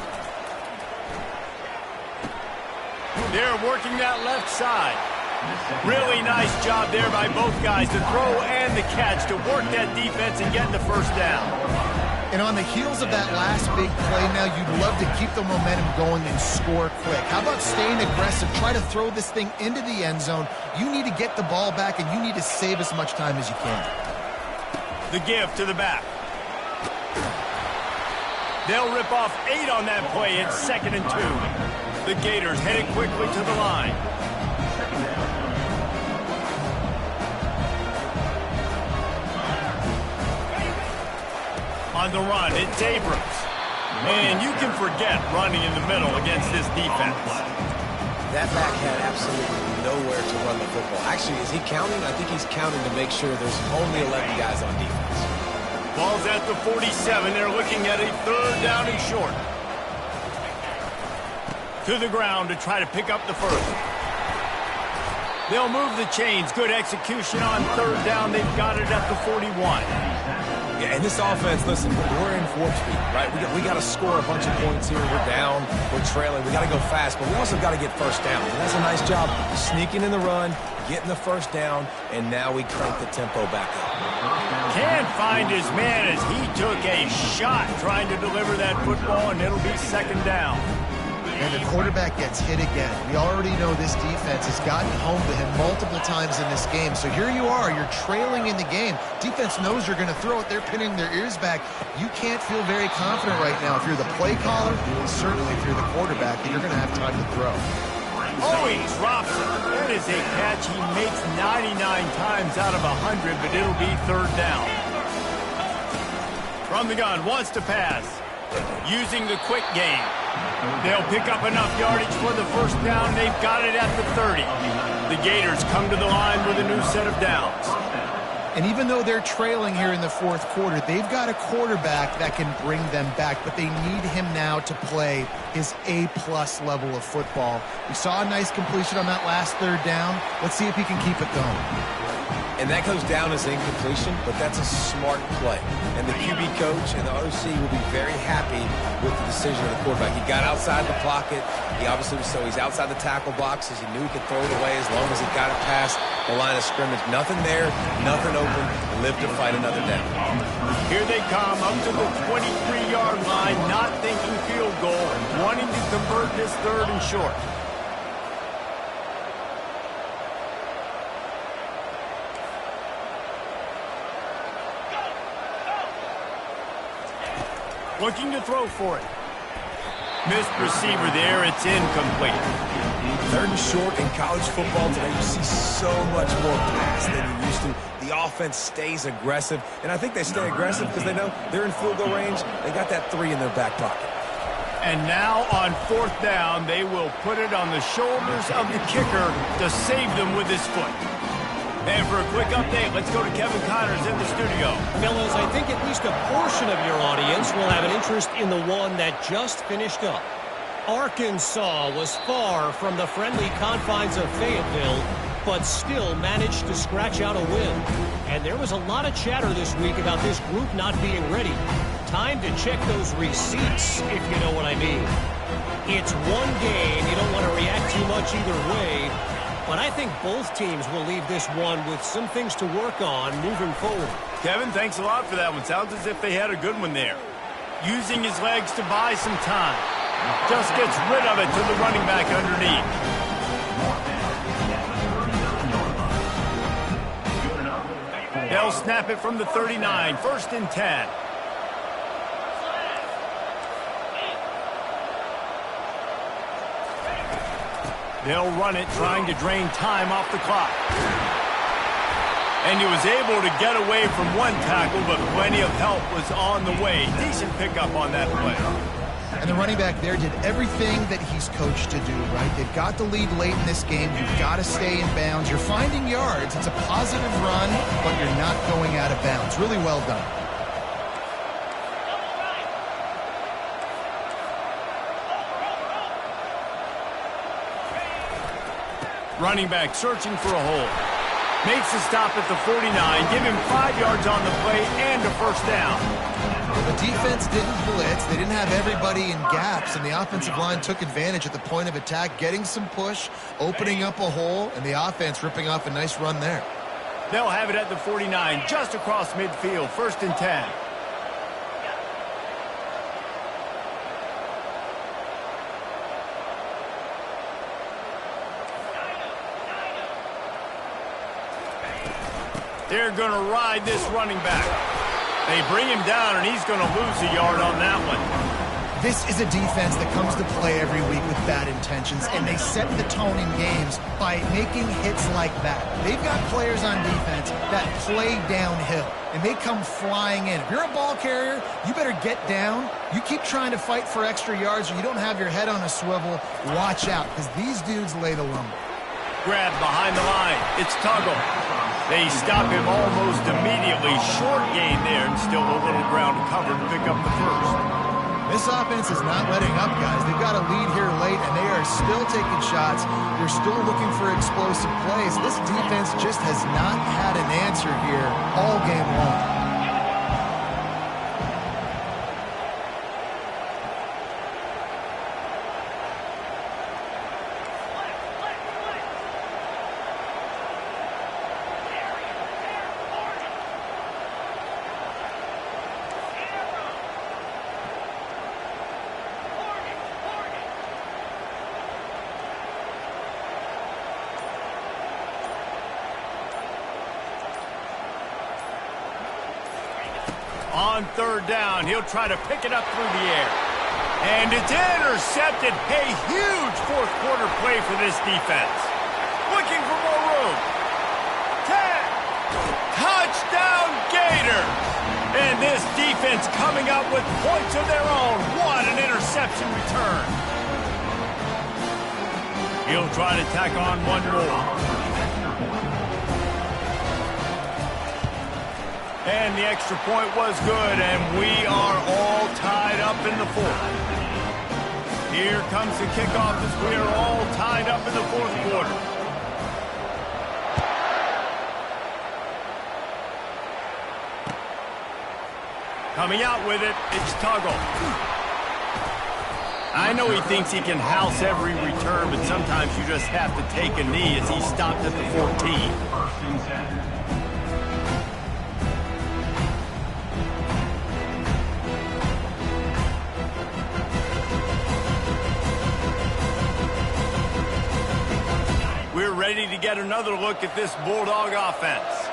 They're working that left side. Really nice job there by both guys, the throw and the catch, to work that defense and get the 1st down. And on the heels of that last big play now, you'd love to keep the momentum going and score quick. How about staying aggressive? Try to throw this thing into the end zone. You need to get the ball back, and you need to save as much time as you can. The give to the back. They'll rip off 8 on that play. It's 2nd and 2. The Gators headed quickly to the line. On the run, it's Abrams. And you can forget running in the middle against this defense. That back had absolutely nowhere to run the football. Actually, is he counting? I think he's counting to make sure there's only 11 guys on defense. Ball's at the 47. They're looking at a 3rd down and short. To the ground to try to pick up the first. They'll move the chains. Good execution on 3rd down. They've got it at the 41. Yeah, and this offense, listen, we're in Warp Speed, right? We got to score a bunch of points here. We're down, we're trailing. We got to go fast, but we also got to get first down. And that's a nice job sneaking in the run, getting the first down, and now we crank the tempo back up. Can't find his man as he took a shot trying to deliver that football, and it'll be 2nd down. And the quarterback gets hit again. We already know this defense has gotten home to him multiple times in this game. So here you are, you're trailing in the game. Defense knows you're going to throw it. They're pinning their ears back. You can't feel very confident right now if you're the play caller, and certainly if you're the quarterback, that you're going to have time to throw. Oh, he drops it. That is a catch he makes 99 times out of 100, but it'll be 3rd down. From the gun, wants to pass. Using the quick game. They'll pick up enough yardage for the first down. They've got it at the 30. The Gators come to the line with a new set of downs. And even though they're trailing here in the 4th quarter, they've got a quarterback that can bring them back, but they need him now to play his A-plus level of football. We saw a nice completion on that last 3rd down. Let's see if he can keep it going. And that goes down as incompletion, but that's a smart play. And the QB coach and the OC will be very happy with the decision of the quarterback. He got outside the pocket. He obviously was so he's outside the tackle boxes. He knew he could throw it away as long as he got it past the line of scrimmage. Nothing there, nothing open. Live to fight another down. Here they come up to the 23-yard line, not thinking field goal, wanting to convert this 3rd and short. Looking to throw for it. Missed receiver there. It's incomplete. 3rd and short in college football today, you see so much more pass than you used to. The offense stays aggressive, and I think they stay aggressive because they know they're in field goal range. They got that 3 in their back pocket. And now on 4th down, they will put it on the shoulders of the kicker to save them with his foot. And for a quick update, let's go to Kevin Connors in the studio. Fellas, I think at least a portion of your audience will have an interest in the one that just finished up. Arkansas was far from the friendly confines of Fayetteville, but still managed to scratch out a win. And there was a lot of chatter this week about this group not being ready. Time to check those receipts, if you know what I mean. It's one game. You don't want to react too much either way. But I think both teams will leave this one with some things to work on moving forward. Kevin, thanks a lot for that one. Sounds as if they had a good one there. Using his legs to buy some time. Just gets rid of it to the running back underneath. They'll snap it from the 39. 1st and 10. They'll run it, trying to drain time off the clock. And he was able to get away from one tackle, but plenty of help was on the way. Decent pickup on that play. And the running back there did everything that he's coached to do, right? They've got the lead late in this game. You've got to stay in bounds. You're finding yards. It's a positive run, but you're not going out of bounds. Really well done. Running back searching for a hole. Makes a stop at the 49. Give him 5 yards on the play and a first down. Well, the defense didn't blitz. They didn't have everybody in gaps, and the offensive line took advantage at the point of attack, getting some push, opening up a hole, and the offense ripping off a nice run there. They'll have it at the 49, just across midfield. 1st and 10. They're going to ride this running back. They bring him down, and he's going to lose a yard on that one. This is a defense that comes to play every week with bad intentions, and they set the tone in games by making hits like that. They've got players on defense that play downhill, and they come flying in. If you're a ball carrier, you better get down. You keep trying to fight for extra yards, or you don't have your head on a swivel. Watch out, because these dudes lay the lumber. Grab behind the line. It's Tuggle. They stop him almost immediately. Short gain there, and still a little ground to cover to pick up the first. This offense is not letting up, guys. They've got a lead here late, and they are still taking shots. They're still looking for explosive plays. This defense just has not had an answer here all game long. On third down, he'll try to pick it up through the air. And it's intercepted. A huge fourth quarter play for this defense. Looking for more room. 10. Touchdown Gators. And this defense coming up with points of their own. What an interception return. He'll try to tack on one more. And the extra point was good, and we are all tied up in the fourth. Here comes the kickoff as we are all tied up in the fourth quarter. Coming out with it, it's Tuggle. I know he thinks he can house every return, but sometimes you just have to take a knee as he stopped at the 14. We're ready to get another look at this Bulldog offense.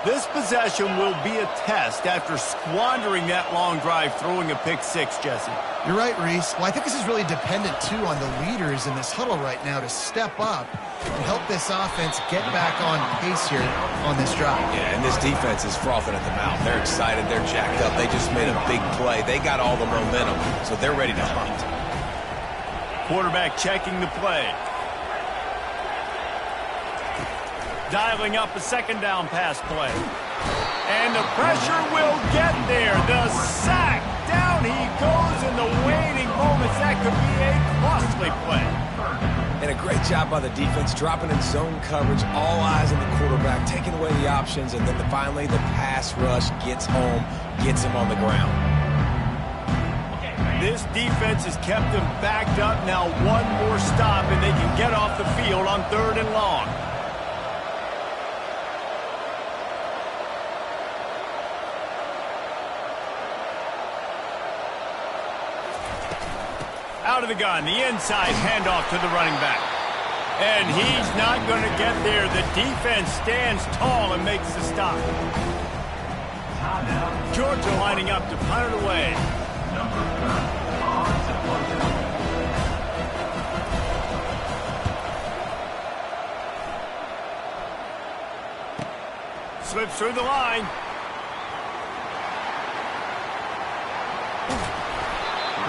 This possession will be a test after squandering that long drive, throwing a pick six, Jesse. You're right, Reese. Well, I think this is really dependent, too, on the leaders in this huddle right now to step up and help this offense get back on pace here on this drive. Yeah, and this defense is frothing at the mouth. They're excited. They're jacked up. They just made a big play. They got all the momentum, so they're ready to hunt. Quarterback checking the play. Dialing up a second down pass play. And the pressure will get there. The sack. Down he goes in the waiting moments. That could be a costly play. And a great job by the defense, dropping in zone coverage, all eyes on the quarterback, taking away the options, and then finally the pass rush gets home, gets him on the ground. This defense has kept them backed up. Now one more stop, and they can get off the field on third and long. Out of the gun, the inside handoff to the running back. And he's not going to get there. The defense stands tall and makes the stop. Georgia lining up to punt it away. Slips through the line.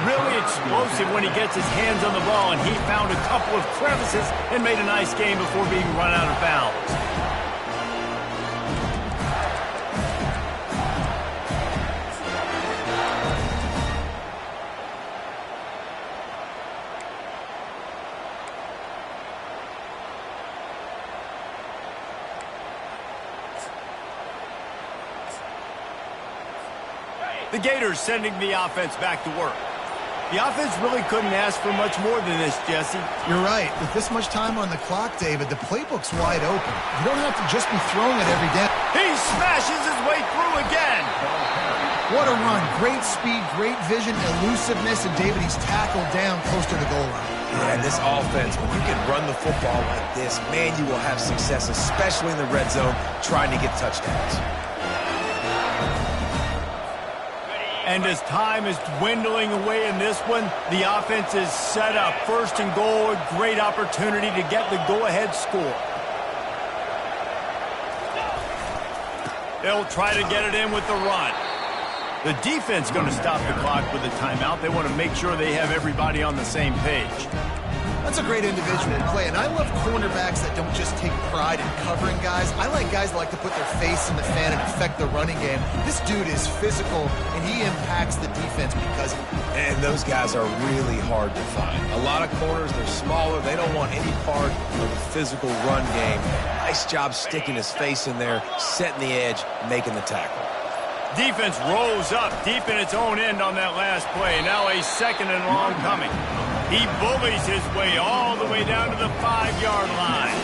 Really explosive when he gets his hands on the ball, and he found a couple of crevices and made a nice game before being run out of bounds. The Gators sending the offense back to work. The offense really couldn't ask for much more than this, Jesse. You're right. With this much time on the clock, David, the playbook's wide open. You don't have to just be throwing it every down. He smashes his way through again. What a run. Great speed, great vision, elusiveness, and David, he's tackled down close to the goal line. Yeah, this offense, when you can run the football like this, man, you will have success, especially in the red zone, trying to get touchdowns. And as time is dwindling away in this one, the offense is set up. First and goal, a great opportunity to get the go-ahead score. They'll try to get it in with the run. The defense going to stop the clock with a timeout. They want to make sure they have everybody on the same page. That's a great individual play, and I love cornerbacks that don't just take pride in covering guys. I like guys that like to put their face in the fan and affect the running game. This dude is physical, and he impacts the defense because of it. And those guys are really hard to find. A lot of corners, they're smaller. They don't want any part of the physical run game. Nice job sticking his face in there, setting the edge, making the tackle. Defense rolls up deep in its own end on that last play. Now a second and long coming. He bullies his way all the way down to the 5-yard line.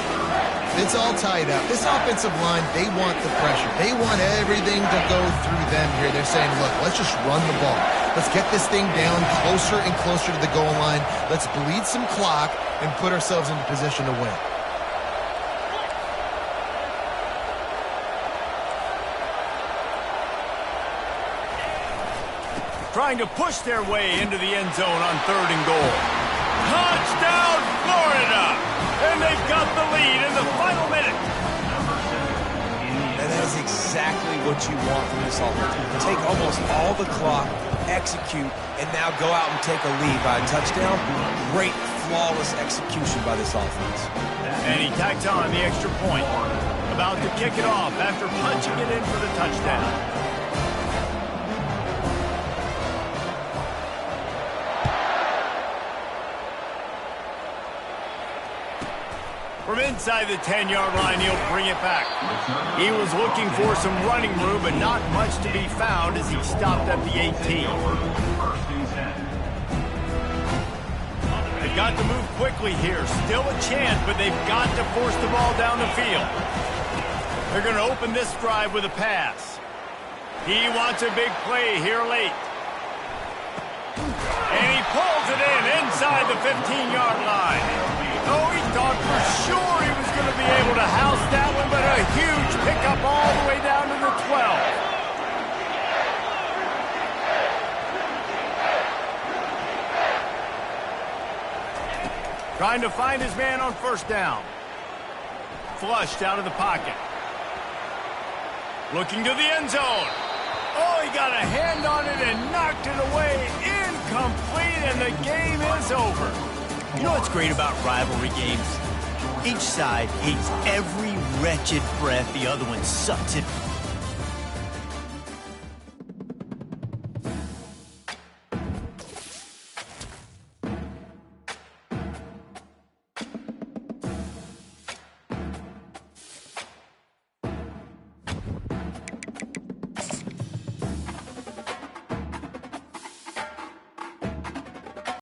It's all tied up. This offensive line, they want the pressure. They want everything to go through them here. They're saying, look, let's just run the ball. Let's get this thing down closer and closer to the goal line. Let's bleed some clock and put ourselves into position to win. Trying to push their way into the end zone on 3rd and goal. Touchdown, Florida! And they've got the lead in the final minute. And that is exactly what you want from this offense. Take almost all the clock, execute, and now go out and take a lead by a touchdown. Great, flawless execution by this offense. And he tacks on the extra point. About to kick it off after punching it in for the touchdown. From inside the 10-yard line, he'll bring it back. He was looking for some running room, but not much to be found as he stopped at the 18. They've got to move quickly here. Still a chance, but they've got to force the ball down the field. They're going to open this drive with a pass. He wants a big play here late. And he pulls it in inside the 15-yard line. Oh, he thought for sure he was going to be able to house that one, but a huge pickup all the way down to the 12. Trying to find his man on 1st down. Flushed out of the pocket. Looking to the end zone. Oh, he got a hand on it and knocked it away. Incomplete, and the game is over. You know what's great about rivalry games? Each side hates every wretched breath the other one sucks it